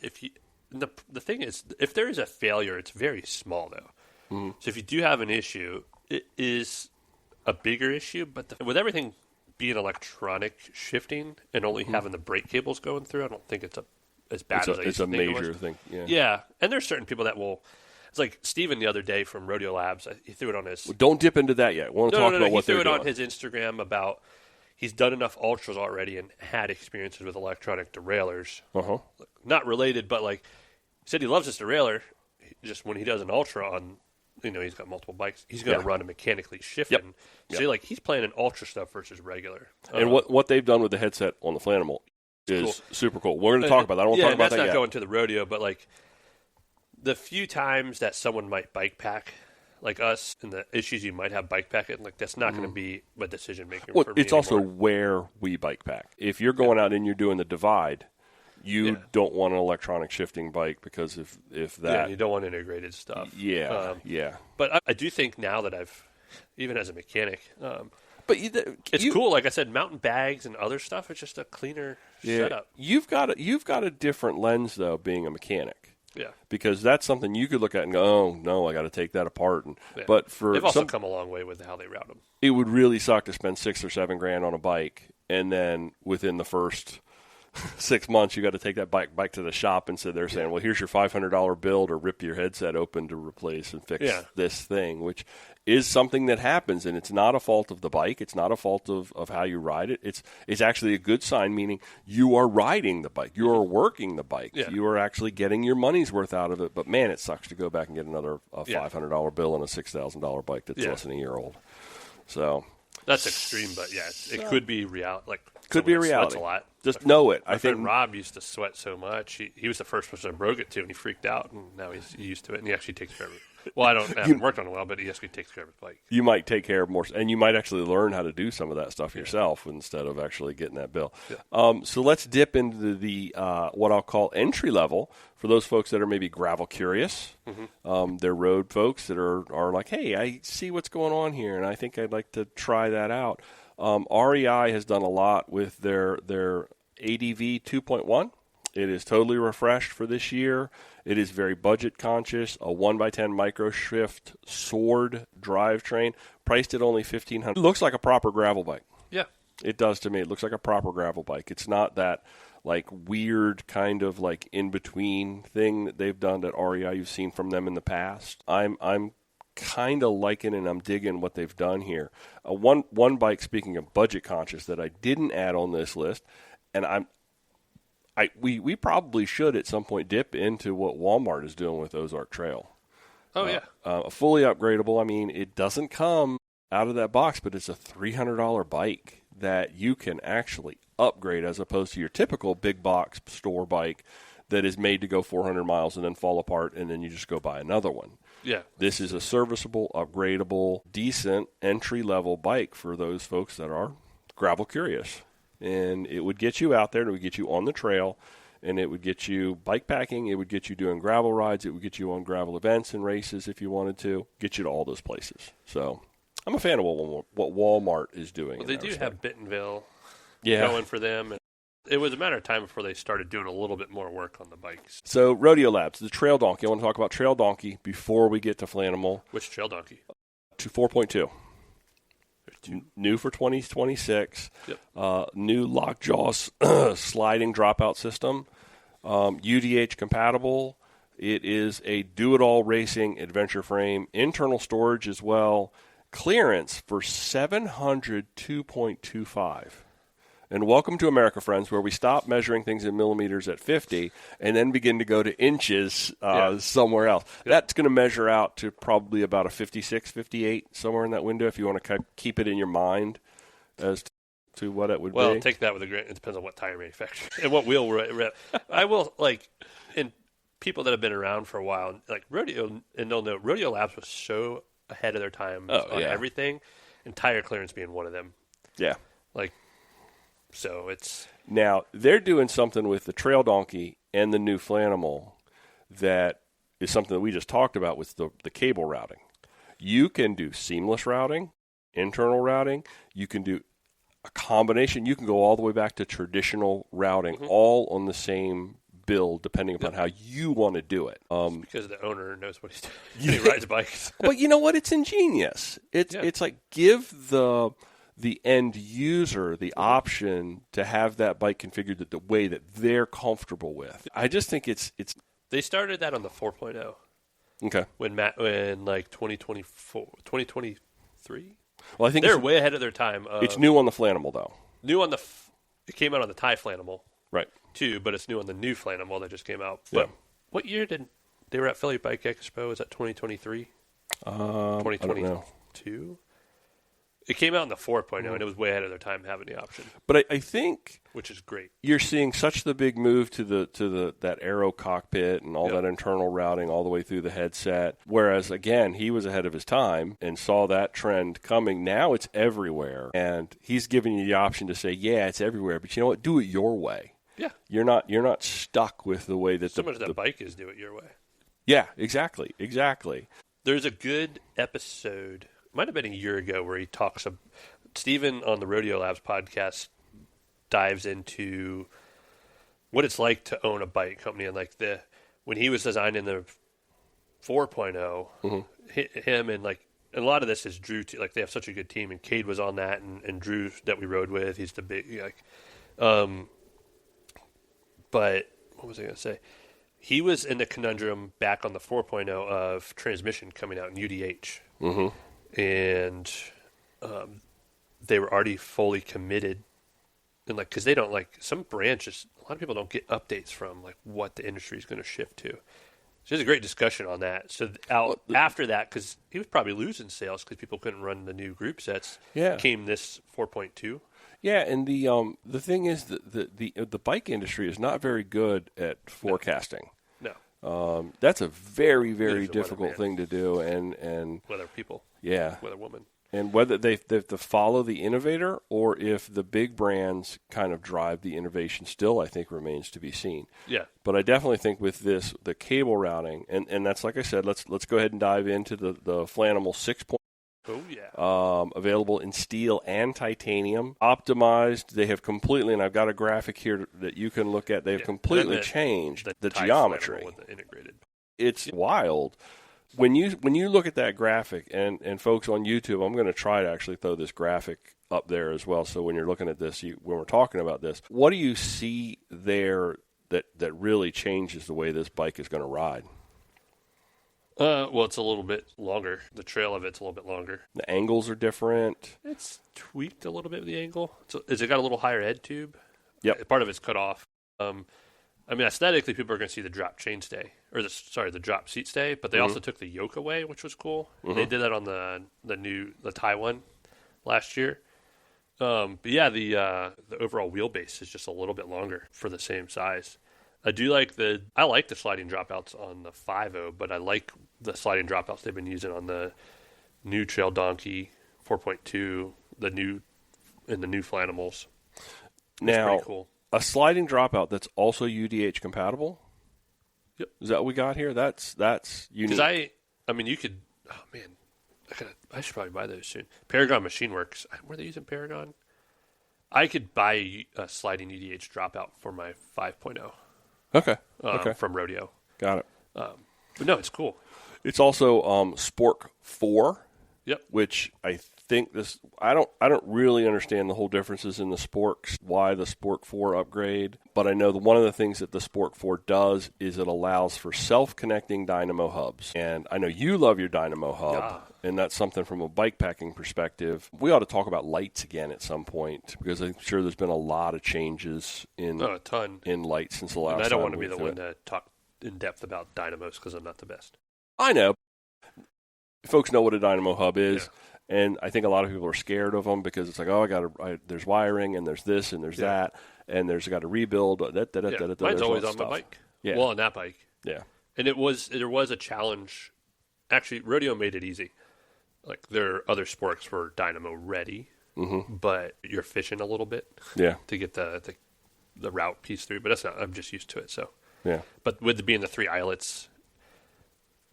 the thing is, if there is a failure, it's very small though. So if you do have an issue, it is a bigger issue. But with everything being electronic shifting and only having the brake cables going through, I don't think it's as bad as I used to think it was. It's a major thing. Yeah, and there's certain people that will. It's like Steven the other day from Rodeo Labs. He threw it on his. Well, don't dip into that yet. I want to talk about what they're doing. He threw it on his Instagram about he's done enough ultras already and had experiences with electronic derailleurs. Not related, but like he said, he loves this derailleur. Just when he does an ultra on, he's got multiple bikes. He's going to run a mechanically shifting. So like he's playing an ultra stuff versus regular. And what they've done with the headset on the Flanimal is super cool. We're going to talk about that. I don't want to talk about that yet. That's not going to the rodeo, but like the few times that someone might bike pack like us and the issues you might have bike packing, like that's not going to be a decision maker for me it's anymore. also where we bike pack. If you're going out and you're doing the divide, you don't want an electronic shifting bike because if that... Yeah, you don't want integrated stuff. Yeah. But I do think now that even as a mechanic... But it's cool. Like I said, mountain bags and other stuff. It's just a cleaner setup. You've got a different lens though, being a mechanic. Yeah. Because that's something you could look at and go, oh no, I got to take that apart. But they've also come a long way with how they route them. It would really suck to spend $6,000 or $7,000 on a bike, and then within the first 6 months, you got to take that bike to the shop and sit there saying, well, here's your $500 bill to rip your headset open to replace and fix this thing, which is something that happens, and it's not a fault of the bike. It's not a fault of how you ride it. It's actually a good sign, meaning you are riding the bike. You are working the bike. Yeah. You are actually getting your money's worth out of it. But, man, it sucks to go back and get another $500 bill on a $6,000 bike that's less than a year old. So, That's extreme, but yeah, it could be reality. Like Could be a someone that reality. sweats a lot. Just know it. My I think friend Rob used to sweat so much. He was the first person I broke it to, and he freaked out. And now he's used to it, and he actually takes care of it. Well, I haven't worked on it well, but he actually takes care of his bike. you might take care of more, and you might actually learn how to do some of that stuff yourself instead of actually getting that bill. Yeah. So let's dip into the what I'll call entry level for those folks that are maybe gravel curious. They're road folks that are like, hey, I see what's going on here, and I think I'd like to try that out. REI has done a lot with their ADV 2.1. It is totally refreshed for this year. It is very budget conscious. A 1x10 micro shift sword drivetrain, priced at only $1,500. It looks like a proper gravel bike. Yeah. It does to me. It looks like a proper gravel bike. It's not that like weird kind of like in between thing that they've done at REI you've seen from them in the past. I'm kind of liking and I'm digging what they've done here. One bike, speaking of budget conscious, that I didn't add on this list, and we probably should at some point dip into what Walmart is doing with Ozark Trail. Oh, yeah. Fully upgradable. I mean, it doesn't come out of that box, but it's a $300 bike that you can actually upgrade as opposed to your typical big box store bike that is made to go 400 miles and then fall apart and then you just go buy another one. Yeah. This is a serviceable, upgradable, decent entry-level bike for those folks that are gravel curious. And it would get you out there, and it would get you on the trail, and it would get you bike packing, it would get you doing gravel rides, it would get you on gravel events and races if you wanted to, get you to all those places. So I'm a fan of what Walmart is doing. Well, they do have Bentonville yeah. going for them. And it was a matter of time before they started doing a little bit more work on the bikes. So Rodeo Labs, the Trail Donkey. I want to talk about Trail Donkey before we get to Flanimal. Which Trail Donkey? To 4.2. New for 2026. Yep. New lockjaw sliding dropout system. UDH compatible. It is a do-it-all racing adventure frame. Internal storage as well. Clearance for 702.25. And welcome to America, friends, where we stop measuring things in millimeters at 50 and then begin to go to inches somewhere else. Yep. That's going to measure out to probably about a 56, 58, somewhere in that window if you want to keep it in your mind as to what it would be. Well, take that with a grain. It depends on what tire manufacturer and what wheel rep. I will, like, and people that have been around for a while, like Rodeo, and they'll know, Rodeo Labs was so ahead of their time on everything, and tire clearance being one of them. Yeah. Like, so it's... Now, they're doing something with the Trail Donkey and the new Flanimal that is something that we just talked about with the cable routing. You can do seamless routing, internal routing. You can do a combination. You can go all the way back to traditional routing, all on the same build, depending upon how you want to do it. Because the owner knows what he's doing. He rides bikes. But you know what? It's ingenious. It's like give the end user the option to have that bike configured the way that they're comfortable with. I just think it's. They started that on the 4.0. Okay. When like 2023. Well, I think they're way ahead of their time. It's new on the Flanimal though. New on it came out on the Thai Flanimal. Right. Too, but it's new on the new Flanimal that just came out. Yeah. But what year did they were at Philly Bike Expo? Was that 2023? 2022? It came out in the 4.0, and it was way ahead of their time having the option. But I think, which is great, you're seeing such the big move to that aero cockpit and all that internal routing all the way through the headset. Whereas again, he was ahead of his time and saw that trend coming. Now it's everywhere, and he's giving you the option to say, yeah, it's everywhere, but you know what? Do it your way. Yeah, you're not stuck with the way that so much that bike is do it your way. Yeah, exactly. There's a good episode. Might have been a year ago where he talks. Steven on the Rodeo Labs podcast dives into what it's like to own a bike company, and like when he was designing the 4.0, him and like a lot of this is Drew. Like they have such a good team, and Cade was on that, and Drew that we rode with. He's the big But what was I going to say? He was in the conundrum back on the 4.0 of transmission coming out in UDH. Mm-hmm. And they were already fully committed, and like because they don't like some branches. A lot of people don't get updates from like what the industry is going to shift to. So there's a great discussion on that. So after that, because he was probably losing sales because people couldn't run the new group sets. Yeah. Came this 4.2. Yeah, and the thing is that the bike industry is not very good at forecasting. No. That's a very, very Neither is a difficult weatherman. thing to do, and Weather people, yeah, weather woman. and whether they have to follow the innovator or if the big brands kind of drive the innovation still, I think remains to be seen. Yeah. But I definitely think with this, the cable routing, and that's like I said, let's go ahead and dive into the Flanimal 6.0. Oh, yeah. Available in steel and titanium. Optimized. They have completely, and I've got a graphic here that you can look at, they have completely changed the geometry. With the integrated. It's wild. When you look at that graphic, and folks on YouTube, I'm going to try to actually throw this graphic up there as well, so when you're looking at this, when we're talking about this, what do you see there that really changes the way this bike is going to ride? Well, it's a little bit longer. The trail of it's a little bit longer. The angles are different. It's tweaked a little bit with the angle. So, is it got a little higher head tube? Yep. Part of it's cut off. I mean, aesthetically, people are going to see the drop chain stay, or the drop seat stay. But they also took the yoke away, which was cool. They did that on the Thai one last year. But yeah, the overall wheelbase is just a little bit longer for the same size. I like the sliding dropouts on the 5.0, but I like the sliding dropouts they've been using on the new Trail Donkey 4.2, the new Flanimals. Now, pretty cool. A sliding dropout that's also UDH compatible. Yep. Is that what we got here? That's unique. Because I mean, you could. Oh man, I should probably buy those soon. Paragon Machine Works. Were they using Paragon? I could buy a sliding UDH dropout for my 5.0. Okay. From Rodeo. Got it. But no, it's cool. It's also Spork 4. Yep. Which I think I don't really understand the whole differences in the Sporks, why the Spork 4 upgrade, but I know that one of the things that the Spork 4 does is it allows for self-connecting dynamo hubs. And I know you love your dynamo hub, and that's something from a bikepacking perspective. We ought to talk about lights again at some point, because I'm sure there's been a lot of changes in a ton in lights since the last time. I don't want to be the one to talk in depth about dynamos because I'm not the best. I know. Folks know what a dynamo hub is. Yeah. And I think a lot of people are scared of them because it's like, there's wiring and there's this and there's that and there's got to rebuild. Mine's always on my bike. Yeah. Well, on that bike. Yeah. And there was a challenge. Actually, Rodeo made it easy. Like their other sporks were dynamo ready, but you're fishing a little bit to get the route piece through. But that's not. I'm just used to it. So yeah. But with being the 3 eyelets.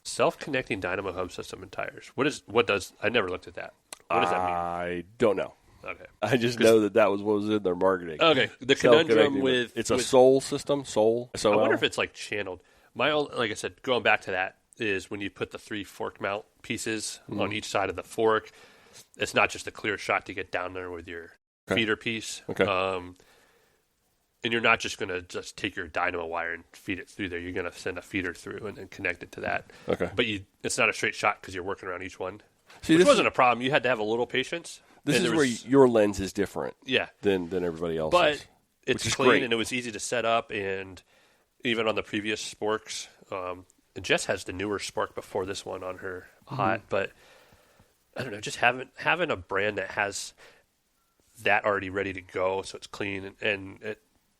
Self-connecting dynamo hub system and tires. I never looked at that. What does that mean? I don't know. Okay. I just know that was what was in their marketing. Okay. The conundrum it's a SOL system. SOL. I wonder if it's like channeled. Like I said, going back to that is when you put the 3 fork mount pieces on each side of the fork. It's not just a clear shot to get down there with your feeder piece. Okay. And you're not just going to just take your dynamo wire and feed it through there. You're going to send a feeder through and then connect it to that. Okay. But it's not a straight shot because you're working around each one. See, which wasn't a problem. You had to have a little patience. This is where your lens is different than everybody else's. But it's clean and it was easy to set up. And even on the previous Sporks, and Jess has the newer Spork before this one on her hot. But I don't know, just having a brand that has that already ready to go so it's clean and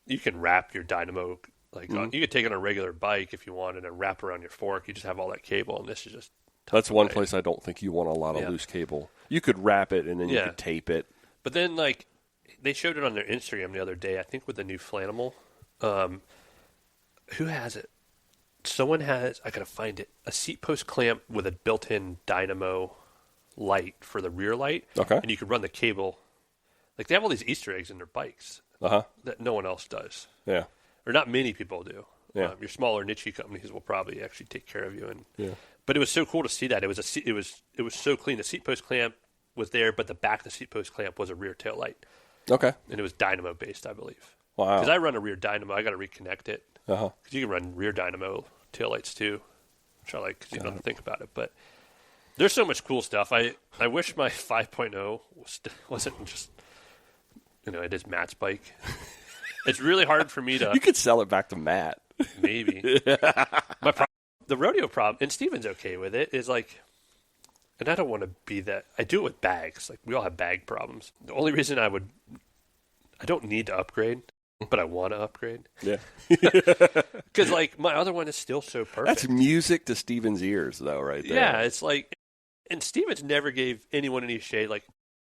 you can wrap your dynamo you could take it on a regular bike if you wanted and wrap around your fork. You just have all that cable, and this is just that's one place I don't think you want a lot of loose cable. You could wrap it and then you could tape it. But then they showed it on their Instagram the other day. I think with the new Flanimal. Who has it? Someone has. I gotta find it. A seat post clamp with a built-in dynamo light for the rear light. Okay. And you could run the cable. Like they have all these Easter eggs in their bikes. That no one else does. Yeah. Or not many people do. Yeah. Your smaller niche companies will probably actually take care of you. But it was so cool to see that. It was so clean. The seat post clamp was there, but the back of the seat post clamp was a rear tail light. Okay. And it was dynamo based, I believe. Wow. Because I run a rear dynamo. I got to reconnect it. Because you can run rear dynamo tail lights too, which I like because you don't have to think about it. But there's so much cool stuff. I wish my 5.0 wasn't just. It is Matt's bike. It's really hard for me to... You could sell it back to Matt. Maybe. My problem the rodeo problem, and Steven's okay with it, is like, and I don't want to be that. I do it with bags. Like, we all have bag problems. The only reason I don't need to upgrade, but I want to upgrade. Yeah. Because, like, my other one is still so perfect. That's music to Steven's ears, though, right there. Yeah, it's like, and Steven's never gave anyone any shade. Like,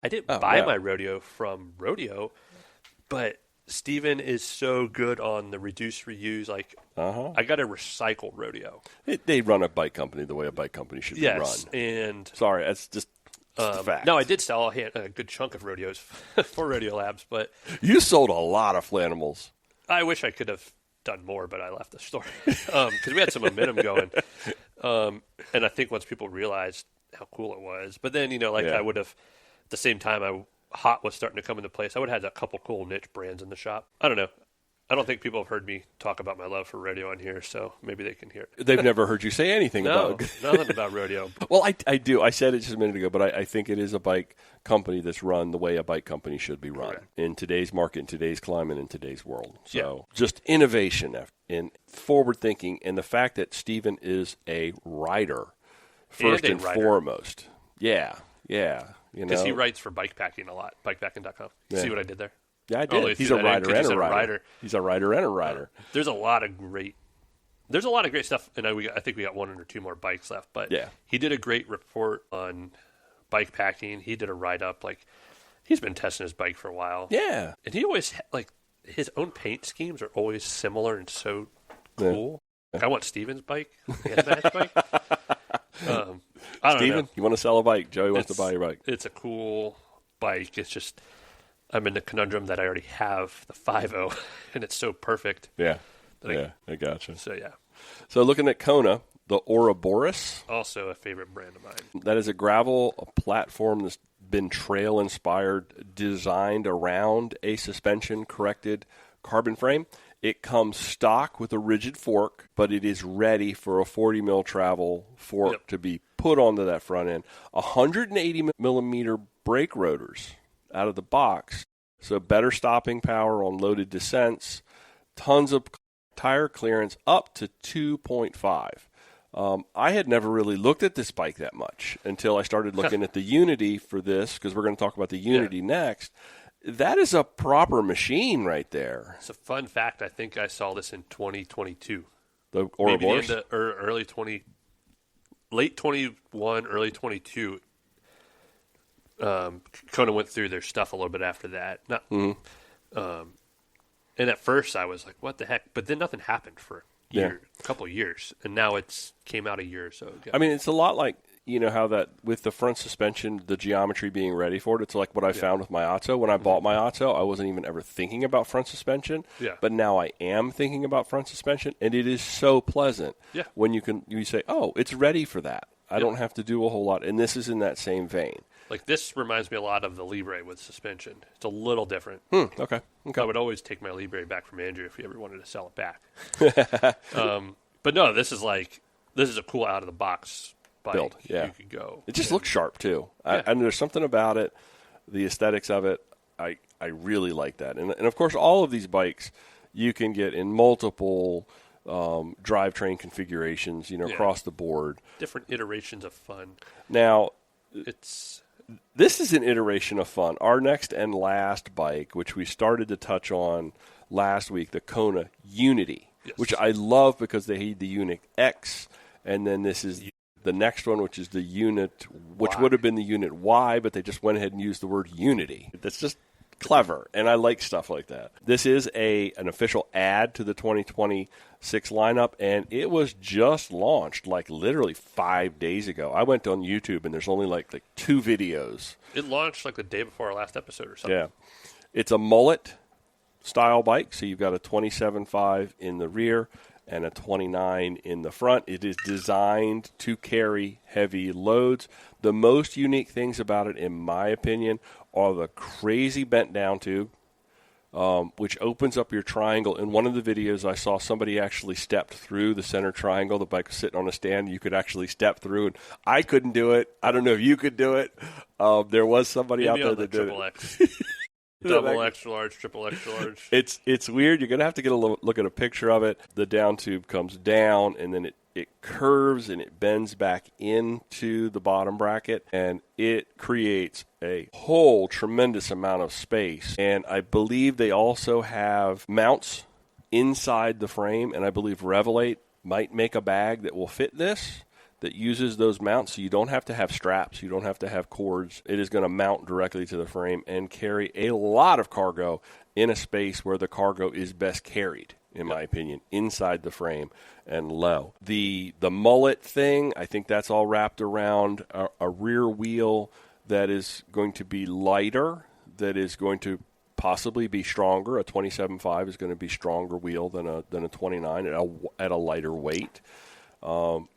I didn't buy my rodeo from rodeo, but Steven is so good on the reduce, reuse. Like, I got a recycle rodeo. They run a bike company the way a bike company should be run. And sorry, that's just the fact. No, I did sell a good chunk of rodeos for Rodeo Labs, but you sold a lot of Flanimals. I wish I could have done more, but I left the store because we had some momentum going. And I think once people realized how cool it was, but then I would have at the same time Hot was starting to come into place. I would have had a couple cool niche brands in the shop. I don't know. I don't think people have heard me talk about my love for rodeo on here, so maybe they can hear it. They've never heard you say anything about nothing about rodeo. Well, I do. I said it just a minute ago, but I think it is a bike company that's run the way a bike company should be run in today's market, in today's climate, in today's world. So just innovation and forward thinking, and the fact that Steven is a writer first and foremost. Yeah. Because he writes for Bikepacking a lot, bikepacking.com. See what I did there? Yeah, I did. He's a writer and a writer. He's a writer and a writer. There's a lot of great stuff, and I think we got one or two more bikes left. But he did a great report on Bikepacking. He did a write-up. Like, he's been testing his bike for a while. Yeah. And he always, like, his own paint schemes are always similar and so cool. Yeah. Like, I want Steven's bike. He has that bike. I don't know. You want to sell a bike. Joey wants to buy your bike. It's a cool bike. It's just, I'm in the conundrum that I already have the 5.0, and it's so perfect. Yeah. I gotcha. So, yeah. So, looking at Kona, the Ouroboros. Also a favorite brand of mine. That is a gravel platform that's been trail-inspired, designed around a suspension-corrected carbon frame. It comes stock with a rigid fork, but it is ready for a 40 mil travel fork to be put onto that front end. 180 millimeter brake rotors out of the box, so better stopping power on loaded descents, tons of tire clearance up to 2.5. I had never really looked at this bike that much until I started looking at the Unity for this, because we're going to talk about the Unity next. That is a proper machine right there. It's a fun fact. I think I saw this in 2022. The Ouroboros? Maybe early 20, late 21, early 22. Kona went through their stuff a little bit after that. And at first I was like, what the heck? But then nothing happened for a couple of years. And now it's came out a year or so ago. I mean, it's a lot like, how that with the front suspension, the geometry being ready for it, it's like what I found with my Otto. When I bought my Otto, I wasn't even ever thinking about front suspension. Yeah. But now I am thinking about front suspension, and it is so pleasant when you say, oh, it's ready for that. I don't have to do a whole lot. And this is in that same vein. Like, this reminds me a lot of the Libre with suspension. It's a little different. Okay. I would always take my Libre back from Andrew if he ever wanted to sell it back. But no, this is a cool out-of-the-box bike. Build, You could go. It just looks sharp, too. And there's something about it, the aesthetics of it, I really like that. And of course, all of these bikes you can get in multiple drivetrain configurations, across the board. Different iterations of fun. Now, this is an iteration of fun. Our next and last bike, which we started to touch on last week, the Kona Unity, which I love because they had the Unit X, and then this is the next one, which is the Unit, which would have been the Unit Y, but they just went ahead and used the word Unity. That's just clever, and I like stuff like that. This is an official add to the 2026 lineup, and it was just launched like literally 5 days ago. I went on YouTube, and there's only like 2 videos. It launched like the day before our last episode or something. Yeah. It's a mullet style bike, so you've got a 27.5 in the rear and a 29 in the front. It is designed to carry heavy loads. The most unique things about it, in my opinion, are the crazy bent down tube, which opens up your triangle. In one of the videos, I saw somebody actually stepped through the center triangle. The bike was sitting on a stand. You could actually step through, and I couldn't do it. I don't know if you could do it. There was somebody out there that did it. X. Double extra large, triple extra large. It's weird. You're going to have to get a look at a picture of it. The down tube comes down, and then it it curves and it bends back into the bottom bracket, and it creates a whole tremendous amount of space. And I believe they also have mounts inside the frame, and I believe Revelate might make a bag that will fit this, that uses those mounts, so you don't have to have straps, you don't have to have cords. It is going to mount directly to the frame and carry a lot of cargo in a space where the cargo is best carried, in my opinion, inside the frame and low. The mullet thing, I think that's all wrapped around a rear wheel that is going to be lighter, that is going to possibly be stronger. A 27.5 is going to be stronger wheel than a 29 at a lighter weight.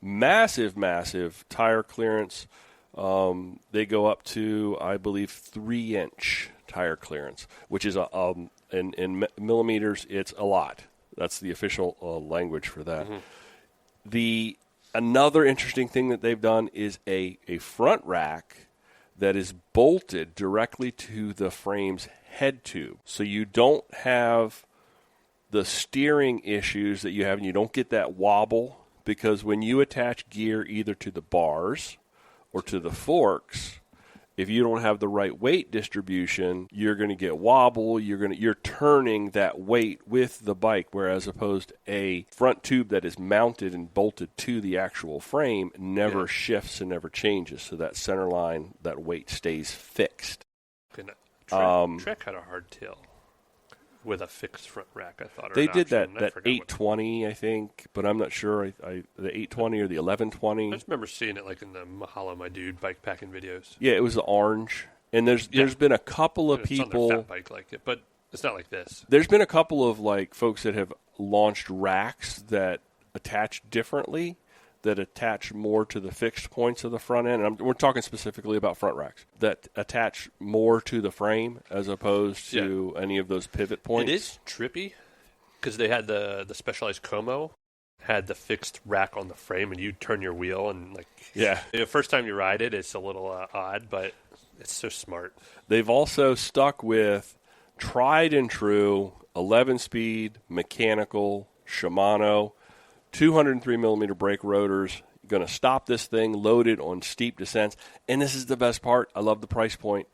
Massive tire clearance. They go up to, I believe, 3-inch tire clearance, which is in millimeters, it's a lot. That's the official language for that. Mm-hmm. Another interesting thing that they've done is a front rack that is bolted directly to the frame's head tube. So you don't have the steering issues that you have, and you don't get that wobble, because when you attach gear either to the bars or to the forks, if you don't have the right weight distribution, you're going to get wobble. You're turning that weight with the bike, whereas opposed a front tube that is mounted and bolted to the actual frame never shifts and never changes. So that center line, that weight stays fixed. Trek had a hardtail with a fixed front rack, I thought. They did that 820, I think, but I'm not sure. The 820 or the 1120. I just remember seeing it like in the Mahalo My Dude bikepacking videos. Yeah, it was the orange. And there's been a couple of people. It's on their fat bike like it, but it's not like this. There's been a couple of like folks that have launched racks that attach differently, that attach more to the fixed points of the front end. And we're talking specifically about front racks that attach more to the frame as opposed to any of those pivot points. It is trippy because they had the Specialized Como had the fixed rack on the frame, and you turn your wheel and the first time you ride it, it's a little odd, but it's so smart. They've also stuck with tried and true 11-speed mechanical Shimano 203 millimeter brake rotors. Going to stop this thing loaded on steep descents. And this is the best part. I love the price point,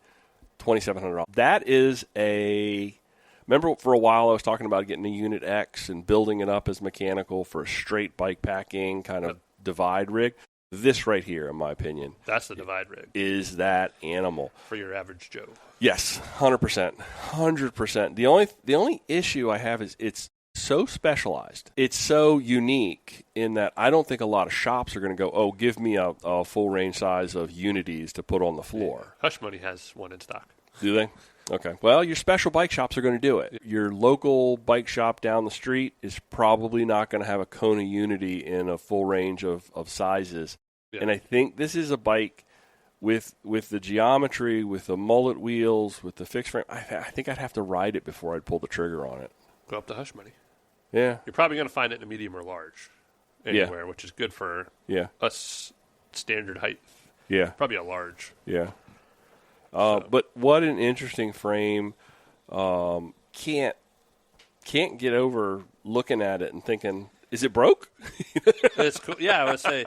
$2,700. That is remember for a while I was talking about getting a Unit X and building it up as mechanical for a straight bike packing kind of divide rig. This right here, in my opinion. That's the divide rig. Is that animal. For your average Joe. Yes, 100%. 100%. The only issue I have is it's so specialized. It's so unique in that I don't think a lot of shops are going to go, give me a full range size of Unities to put on the floor. Hush Money has one in stock. Do they? Okay. Well, your special bike shops are going to do it. Your local bike shop down the street is probably not going to have a Kona Unity in a full range of sizes. Yeah. And I think this is a bike with the geometry, with the mullet wheels, with the fixed frame. I think I'd have to ride it before I'd pull the trigger on it. Go up to Hush Money. Yeah. You're probably going to find it in a medium or large anywhere, which is good for us standard height. Yeah. Probably a large. Yeah. But what an interesting frame. Can't get over looking at it and thinking, is it broke? It's cool. Yeah, I would say.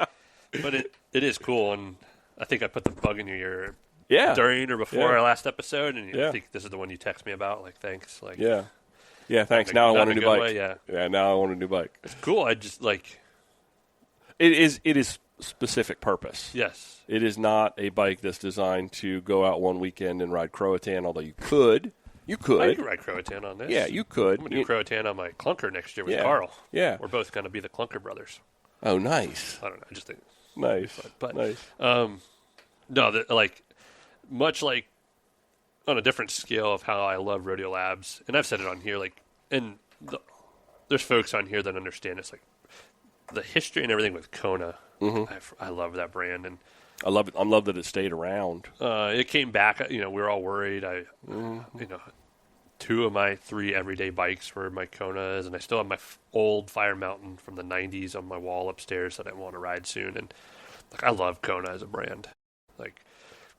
But it is cool, and I think I put the bug in your ear during or before our last episode, and I think this is the one you text me about. Like, thanks. Like, yeah, thanks. Now I want a new bike. Way, yeah, now I want a new bike. It's cool. I just like it is specific purpose. Yes, it is not a bike that's designed to go out one weekend and ride Croatan. Although you could. I could ride Croatan on this. Yeah, you could. I'm gonna do Croatan on my clunker next year with Carl. Yeah, we're both gonna be the clunker brothers. Oh, nice. I don't know. I just think nice, but nice. No, much like on a different scale of how I love Rodeo Labs, and I've said it on here. There's folks on here that understand it's like the history and everything with Kona. Mm-hmm. I love that brand, and I love it. I love that it stayed around. It came back. We were all worried. Two of my 3 everyday bikes were my Konas, and I still have my old Fire Mountain from the 90s on my wall upstairs that I want to ride soon. And I love Kona as a brand. Like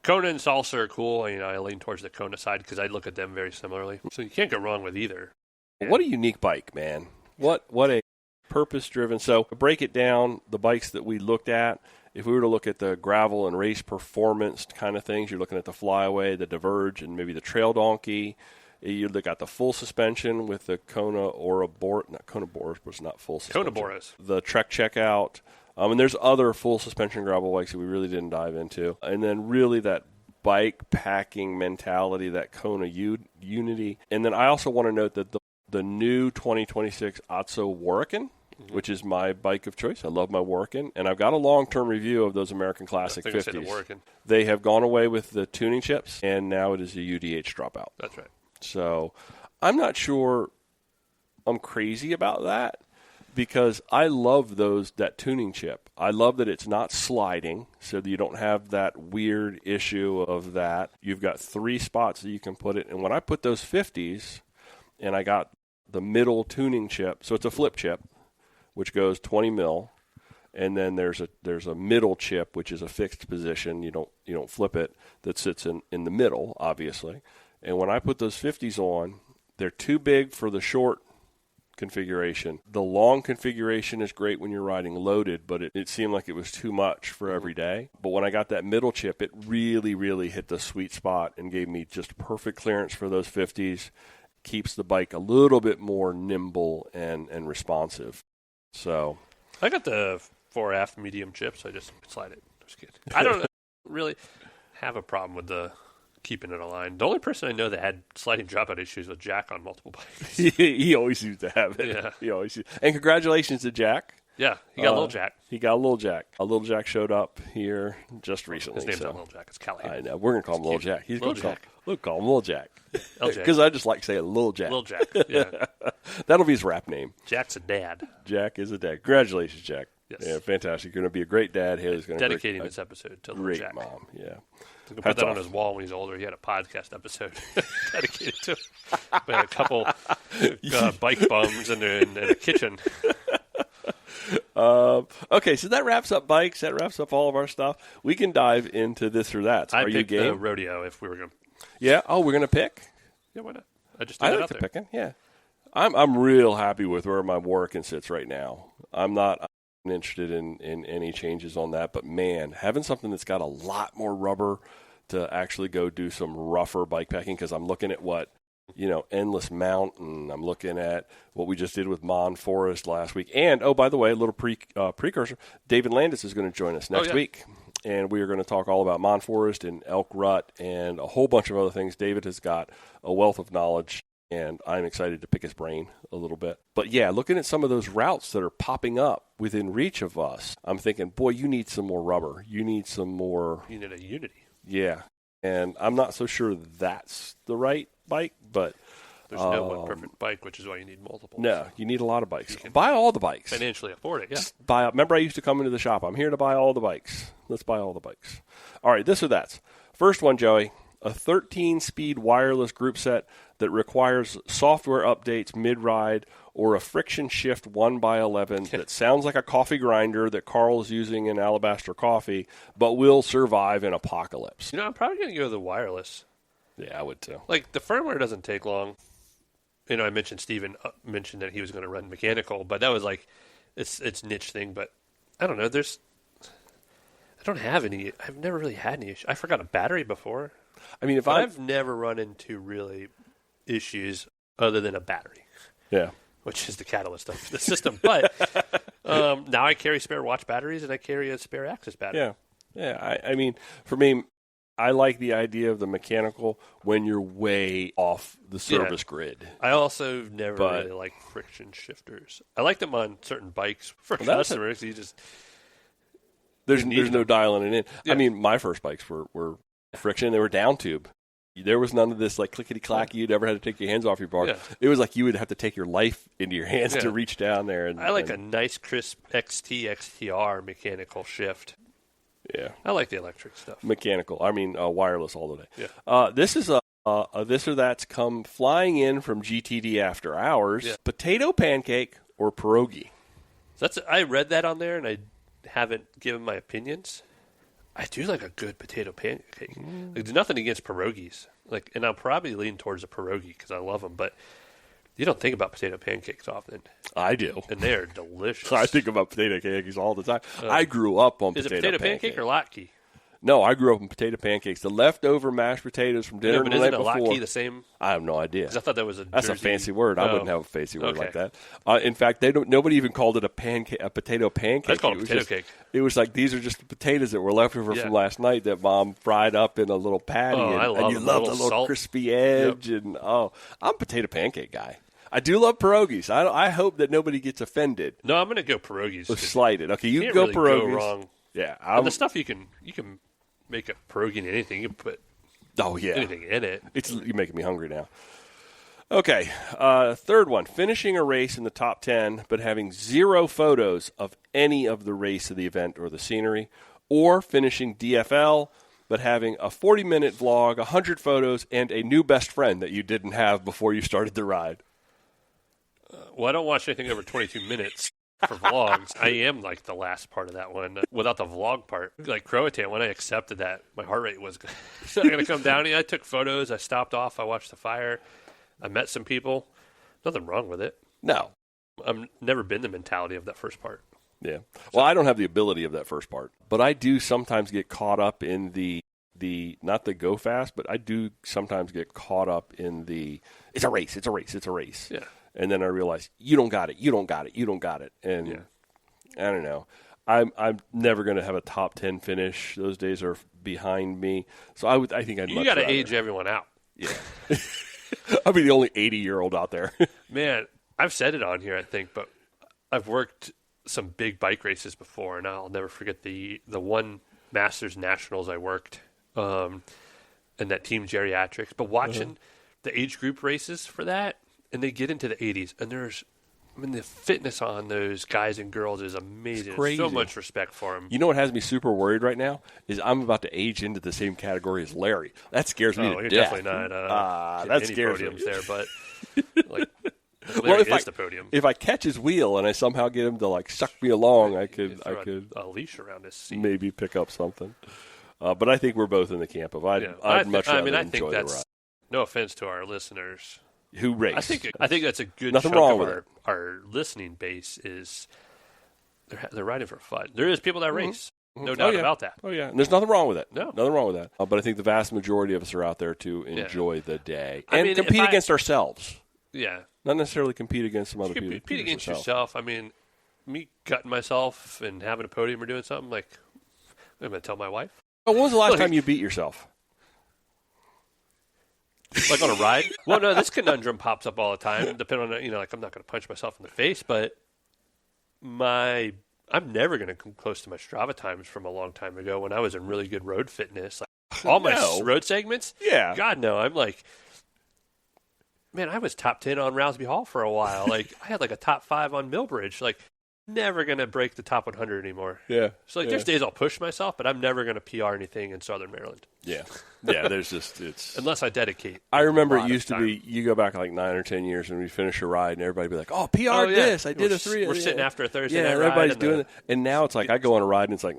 Kona and Salsa are cool. I lean towards the Kona side because I look at them very similarly. So you can't go wrong with either. What a unique bike, man! What a Purpose-driven. So to break it down, the bikes that we looked at, if we were to look at the gravel and race performance kind of things, you're looking at the Flyaway, the Diverge, and maybe the Trail Donkey. You look at the full suspension with the Kona Ouroboros, not Kona Boros, but it's not full suspension. Kona Boros. The Trek Checkout. And there's other full suspension gravel bikes that we really didn't dive into. And then really that bike packing mentality, that Kona Unity. And then I also want to note that the new 2026 Otso Warrican, which is my bike of choice. I love my Warrican, and I've got a long-term review of those American Classic 50s. They have gone away with the tuning chips, and now it is a UDH dropout. That's right. So I'm not sure I'm crazy about that because I love that tuning chip. I love that it's not sliding, so that you don't have that weird issue of that. You've got 3 spots that you can put it, and when I put those 50s, and I got the middle tuning chip, so it's a flip chip, which goes 20 mil, and then there's a middle chip, which is a fixed position. You don't flip it, that sits in the middle, obviously. And when I put those 50s on, they're too big for the short configuration. The long configuration is great when you're riding loaded, but it seemed like it was too much for every day. But when I got that middle chip, it really, really hit the sweet spot and gave me just perfect clearance for those 50s. Keeps the bike a little bit more nimble and responsive. So I got the 4F medium chip, so I just slide it. Just kidding. I don't really have a problem with the keeping it aligned. The only person I know that had sliding dropout issues was Jack on multiple bikes. He always used to have it. Yeah. He always used. And congratulations to Jack. Yeah, he got a little Jack. He got a little Jack. A little Jack showed up here just recently. His name's not Little Jack. It's Callahan. I know. We're going to call him Little Jack. He's Little going to Jack. We'll call him Little Jack. LJ. Because I just like saying Little Jack. Little Jack, yeah. That'll be his rap name. Jack's a dad. Jack is a dad. Congratulations, Jack. Yes. Yeah, fantastic. You're going to be a great dad. Haley's going to dedicating this episode to Little great Jack. Mom, yeah. You can put that on his wall when he's older. He had a podcast episode dedicated to a couple bike bums in a kitchen. Okay, so that wraps up bikes. That wraps up all of our stuff. We can dive into this or that. I'd Are you pick game? the rodeo if we were going to. Yeah. Oh, we're going to pick? Yeah, why not? I like the picking, yeah. I'm real happy with where my Warrican sits right now. I'm not interested in any changes on that, but man, having something that's got a lot more rubber to actually go do some rougher bike packing, because I'm looking at Endless Mountain. I'm looking at what we just did with Mon Forest last week. And, oh, by the way, a little precursor, David Landis is going to join us next week. And we are going to talk all about Mon Forest and Elk Rut and a whole bunch of other things. David has got a wealth of knowledge, and I'm excited to pick his brain a little bit. But, yeah, looking at some of those routes that are popping up within reach of us, I'm thinking, boy, you need some more rubber. You need some more. You need a Unity. Yeah. And I'm not so sure that's the right bike, but there's no one perfect bike, which is why you need multiple. No, you need a lot of bikes. Buy all the bikes. Financially afford it, yeah. Just buy. Remember, I used to come into the shop. I'm here to buy all the bikes. Let's buy all the bikes. All right, this or that. First one, Joey, a 13-speed wireless group set that requires software updates mid-ride, or a friction shift 1x11 that sounds like a coffee grinder that Carl is using in Alabaster Coffee, but will survive an apocalypse. I'm probably going to go the wireless. Yeah, I would too. Like, the firmware doesn't take long. I mentioned Steven mentioned that he was going to run mechanical, but that was like it's niche thing. But I don't know. I don't have any. I've never really had any issues. I forgot a battery before. I mean, I've never run into really issues other than a battery. Yeah. Which is the catalyst of the system. But now I carry spare watch batteries and I carry a spare Axis battery. Yeah. Yeah. I mean, for me, I like the idea of the mechanical when you're way off the service grid. I also never really like friction shifters. I like them on certain bikes for customers. There's no dialing it in. Yeah. I mean, my first bikes were friction. They were down tube. There was none of this like clickety-clacky. You'd never had to take your hands off your bar. Yeah. It was like you would have to take your life into your hands to reach down there. I like a nice, crisp XTR mechanical shift. Yeah. I like the electric stuff. Mechanical. I mean, wireless all the day. Yeah. This is a this or that's come flying in from GTD After Hours. Yeah. Potato pancake or pierogi. I read that on there, and I haven't given my opinions. I do like a good potato pancake. Like, there's nothing against pierogies. And I'll probably lean towards a pierogi because I love them. But You don't think about potato pancakes often, I do. and they are delicious. I think about potato pancakes all the time. I grew up on Is potato it potato pancakes. pancake or latke? No, I grew up on potato pancakes. The leftover mashed potatoes from dinner But the isn't night a before. latke the same? I have no idea. Because I thought that was That's a Jersey- fancy word. I Oh. wouldn't have a fancy word like Okay. that. In fact, nobody even called it a potato pancake. That's called It a was potato just- cake. It was like these are just the potatoes that were left over Yeah. from last night that Mom fried up in a little patty, Oh, I and love you them. love A the little little salt. crispy edge. And I'm a potato pancake guy. I do love pierogies. I hope that nobody gets offended No, I'm going to go pierogies. or slighted. Okay, you Can't go really pierogies. go wrong. Yeah, And the stuff you can make a pierogi in anything. You can put oh yeah, anything in it. You're making me hungry now. Okay, third one. Finishing a race in the top 10, but having 0 photos of any of the race of the event or the scenery. Or finishing DFL, but having a 40-minute vlog, 100 photos, and a new best friend that you didn't have before you started the ride. Well, I don't watch anything over 22 minutes for vlogs. I am like the last part of that one. Without the vlog part, like Croatan, when I accepted that, my heart rate was not going to come down. I took photos. I stopped off. I watched the fire. I met some people. Nothing wrong with it. No. I've never been the mentality of that first part. Yeah. Well, I don't have the ability of that first part, but I do sometimes get caught up in the not the go fast, but I do sometimes get caught up in the it's a race. Yeah. And then I realize you don't got it. And Yeah. I don't know. I'm never going to have a top 10 finish. Those days are behind me. So I think I'd You much got to rather- age everyone out. Yeah. I'll be the only 80-year-old out there. Man, I've said it on here, I think, but I've worked some big bike races before, and I'll never forget the one Masters Nationals I worked, and that team geriatrics. But watching the age group races for that, and they get into the 80s, and the fitness on those guys and girls is amazing. crazy. So much respect for them. You know what has me super worried right now is I'm about to age into the same category as Larry. That scares me to You're death. definitely not that any scares me. podiums there, but like, Well, Larry is the podium. If I catch his wheel and I somehow get him to like suck me along, I You could throw a leash around his seat. maybe pick up something. But I think we're both in the camp of I'd much rather I enjoy think the that's ride. no offense to our listeners. Who race? I think that's a good Nothing chunk wrong of with our listening base is they're riding for fun. There is people that race, no doubt about that. Oh yeah, and there's nothing wrong with it. No. Nothing wrong with that. But I think the vast majority of us are out there to enjoy the day I and mean, compete if I- against ourselves. Yeah, Not necessarily compete against some other you people. compete against yourself. I mean, me cutting myself and having a podium or doing something like I'm going to tell my wife. Oh, when was the last Look, time you beat yourself? Like on a ride? Well, no, this conundrum pops up all the time. Depending on, like I'm not going to punch myself in the face, but I'm never going to come close to my Strava times from a long time ago when I was in really good road fitness. Like all my No. road segments? Yeah. God, no. I'm like, man, I was top 10 on Rousby Hall for a while. Like I had like a top 5 on Millbridge. Like never going to break the top 100 anymore. Yeah. So like there's days I'll push myself, but I'm never going to PR anything in Southern Maryland. Yeah. Yeah, there's just it's Unless I dedicate. I remember a it lot used of to be time. you go back like 9 or 10 years and we finish a ride and everybody be like, "Oh, PR Oh, yeah. this. I did We're a 3." We're sitting after a Thursday yeah, night and ride everybody's and doing it. And now it's like I go on a ride and it's like,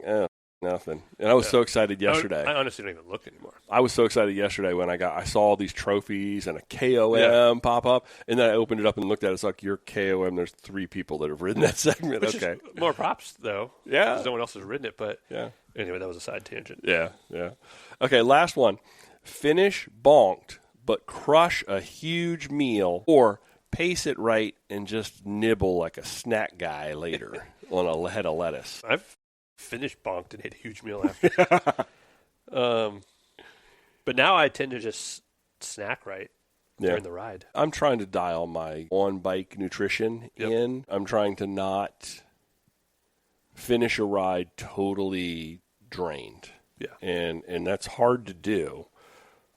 nothing. And I was so excited yesterday. I honestly don't even look anymore. I was so excited yesterday when I saw all these trophies and a KOM pop up, and then I opened it up and looked at it. It's like your KOM. There's 3 people that have ridden that segment. Which okay, is more props though. Yeah. 'Cause no one else has ridden it. But yeah, anyway, that was a side tangent. yeah. Okay, last one. Finish bonked, but crush a huge meal, or pace it right and just nibble like a snack guy later on a head of lettuce. I've finished bonked and ate a huge meal after. But now I tend to just snack right during the ride. I'm trying to dial my on-bike nutrition in. I'm trying to not finish a ride totally drained. Yeah. And that's hard to do.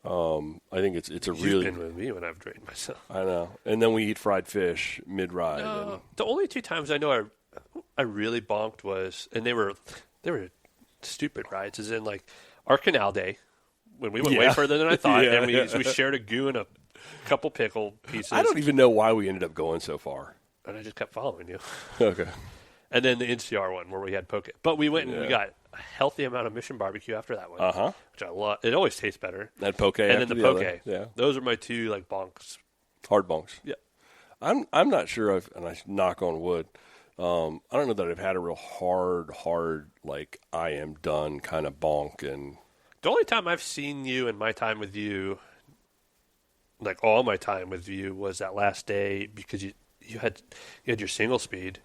I think it's a You've really been with me when I've drained myself. I know. And then we eat fried fish mid-ride. And, The only 2 times I know I really bonked was, and they were stupid rides, is in like our canal day when we went way further than I thought, Yeah. and we shared a goo and a couple pickle pieces. I don't even know why we ended up going so far. And I just kept following you. Okay. And then the NCR one where we had poke. But we went and we got a healthy amount of Mission Barbecue after that one, which I love. It always tastes better. That poke And after then the the poke. other. Yeah. Those are my 2 like bonks. Hard bonks. Yeah. I'm not sure and I knock on wood. I don't know that I've had a real hard like I am done kind of bonk. And the only time I've seen you in my time with you, like all my time with you, was that last day because you had your single speed.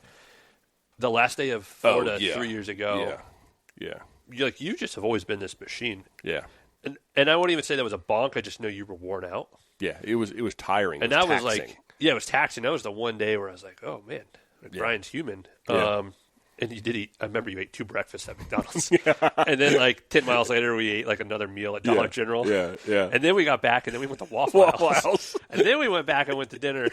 The last day of Florida 3 years ago. Yeah. You just have always been this machine. Yeah. And I won't even say that was a bonk. I just know you were worn out. Yeah, it was tiring. And that was like, it was taxing. That was the one day where I was like, oh man, Brian's human. Yeah. And you did eat. I remember you ate 2 breakfasts at McDonald's. And then like 10 miles later, we ate like another meal at Dollar General. Yeah. And then we got back, and then we went to Waffle House. And then we went back and went to dinner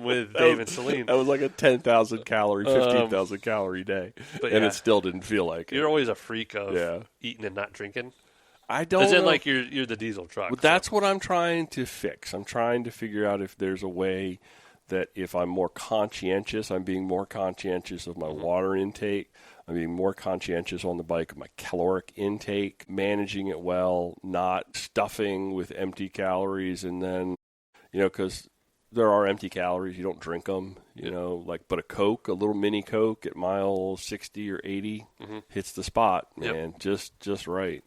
with Dave and Celine. That was like a 10,000 calorie, 15,000 calorie day. And it still didn't feel like it. You're always a freak of eating and not drinking. I don't As in, know. like, you're the diesel truck. Well, that's what I'm trying to fix. I'm trying to figure out if there's a way that if I'm more conscientious, I'm being more conscientious of my water intake. I'm being more conscientious on the bike of my caloric intake, managing it well, not stuffing with empty calories. And then, because there are empty calories, you don't drink them, but a Coke, a little mini Coke at mile 60 or 80 hits the spot, man, just right.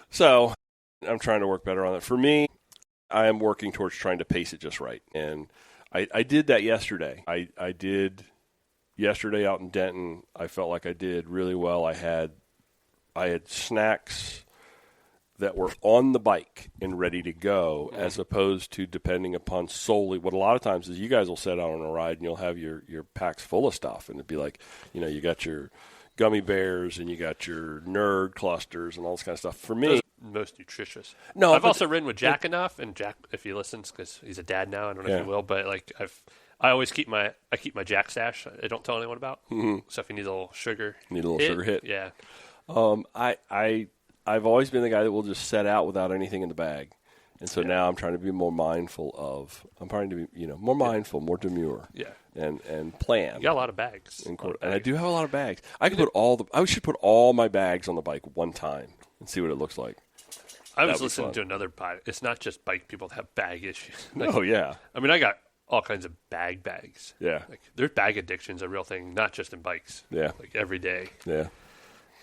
So I'm trying to work better on that. For me, I am working towards trying to pace it just right. And I did that yesterday. I did yesterday out in Denton. I felt like I did really well. I had snacks that were on the bike and ready to go, as opposed to depending upon solely what a lot of times is you guys will set out on a ride and you'll have your packs full of stuff. And it'd be like, you got your gummy bears and you got your nerd clusters and all this kind of stuff. For me, most nutritious. No, I've also ridden with Jack enough, and Jack, if he listens, because he's a dad now, I don't know if he will, but like I always keep my Jack stash. I don't tell anyone about. So if you need a little sugar, sugar hit. Yeah. I've always been the guy that will just set out without anything in the bag. And so now I'm trying to be more mindful more mindful, more demure. Yeah. And plan. You got a lot of bags. And I do have a lot of bags. I should put all my bags on the bike one time and see what it looks like. I was listening to another pod. It's not just bike people that have bag issues. Oh, yeah. I mean, I got all kinds of bags. Yeah. Like, there's bag addiction's a real thing, not just in bikes. Yeah. Like, every day. Yeah.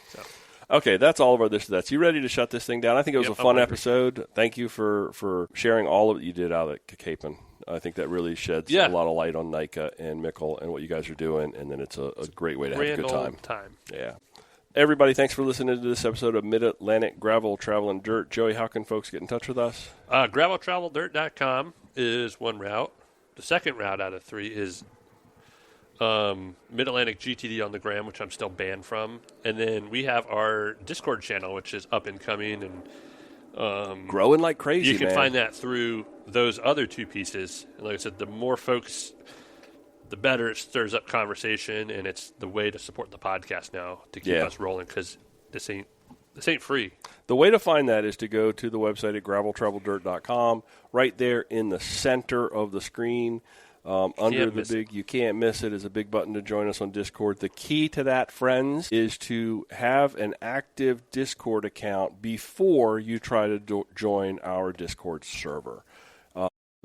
So. Okay, that's all of our this or that's. You ready to shut this thing down? I think it was a fun episode. Thank you for sharing all of what you did out at Capon. I think that really sheds a lot of light on NICA and Mickle and what you guys are doing, and then it's a great way to have a good time. Yeah. Everybody, thanks for listening to this episode of Mid-Atlantic Gravel, Travel, and Dirt. Joey, how can folks get in touch with us? GravelTravelDirt.com is one route. The second route out of 3 is Mid-Atlantic GTD on the gram, which I'm still banned from. And then we have our Discord channel, which is up and coming and growing like crazy. You can find that through those other 2 pieces. And like I said, the more folks, the better it stirs up conversation, and it's the way to support the podcast now to keep us rolling, because this ain't free. The way to find that is to go to the website at graveltraveldirt.com. Right there in the center of the screen, under the big, you can't miss it, is a big button to join us on Discord. The key to that, friends, is to have an active Discord account before you try to join our Discord server.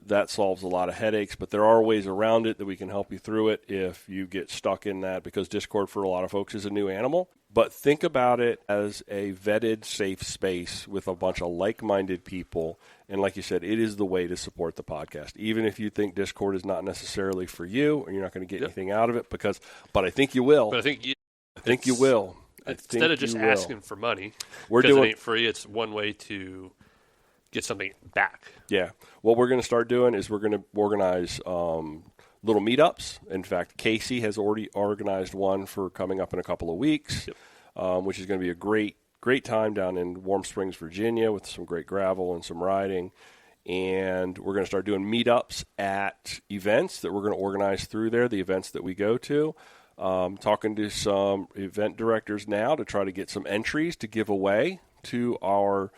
That solves a lot of headaches, but there are ways around it that we can help you through it if you get stuck in that, because Discord for a lot of folks is a new animal. But think about it as a vetted, safe space with a bunch of like-minded people. And like you said, it is the way to support the podcast. Even if you think Discord is not necessarily for you or you're not going to get anything out of it, but I think you will. But I think you will. Instead of just asking for money, because it ain't free, it's one way to get something back. Yeah. What we're going to start doing is we're going to organize little meetups. In fact, Casey has already organized one for coming up in a couple of weeks, which is going to be a great time down in Warm Springs, Virginia, with some great gravel and some riding. And we're going to start doing meetups at events that we're going to organize through there, the events that we go to. Talking to some event directors now to try to get some entries to give away to our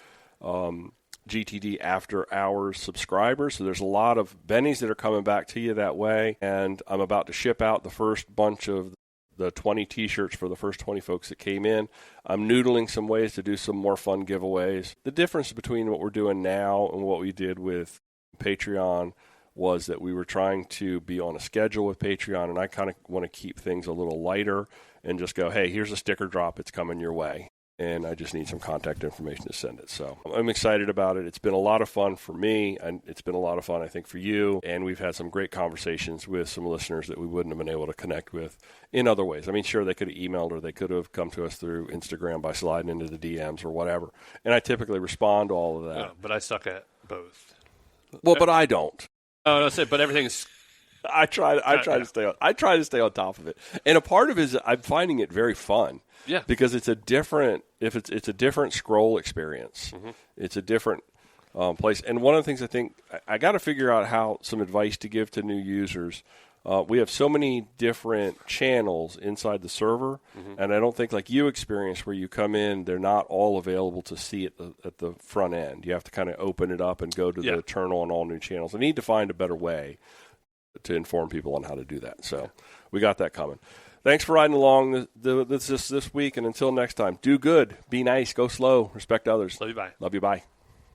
GTD After Hours subscribers. So there's a lot of bennies that are coming back to you that way. And I'm about to ship out the first bunch of the 20 T-shirts for the first 20 folks that came in. I'm noodling some ways to do some more fun giveaways. The difference between what we're doing now and what we did with Patreon was that we were trying to be on a schedule with Patreon, and I kind of want to keep things a little lighter and just go, hey, here's a sticker drop. It's coming your way. And I just need some contact information to send it. So I'm excited about it. It's been a lot of fun for me, and it's been a lot of fun, I think, for you. And we've had some great conversations with some listeners that we wouldn't have been able to connect with in other ways. I mean, sure, they could have emailed or they could have come to us through Instagram by sliding into the DMs or whatever. And I typically respond to all of that. No, but I suck at both. Well, but I don't. Oh, no, but everything's... I try to stay on top of it. And a part of it is I'm finding it very fun. Yeah, because it's a different scroll experience. Mm-hmm. It's a different place. And one of the things I think I got to figure out how some advice to give to new users. We have so many different channels inside the server, and I don't think like you experience where you come in, they're not all available to see at the front end. You have to kind of open it up and go to the turn on all new channels. I need to find a better way to inform people on how to do that. So we got that coming. Thanks for riding along this week, and until next time, do good, be nice, go slow, respect others. Love you, bye. Love you, bye.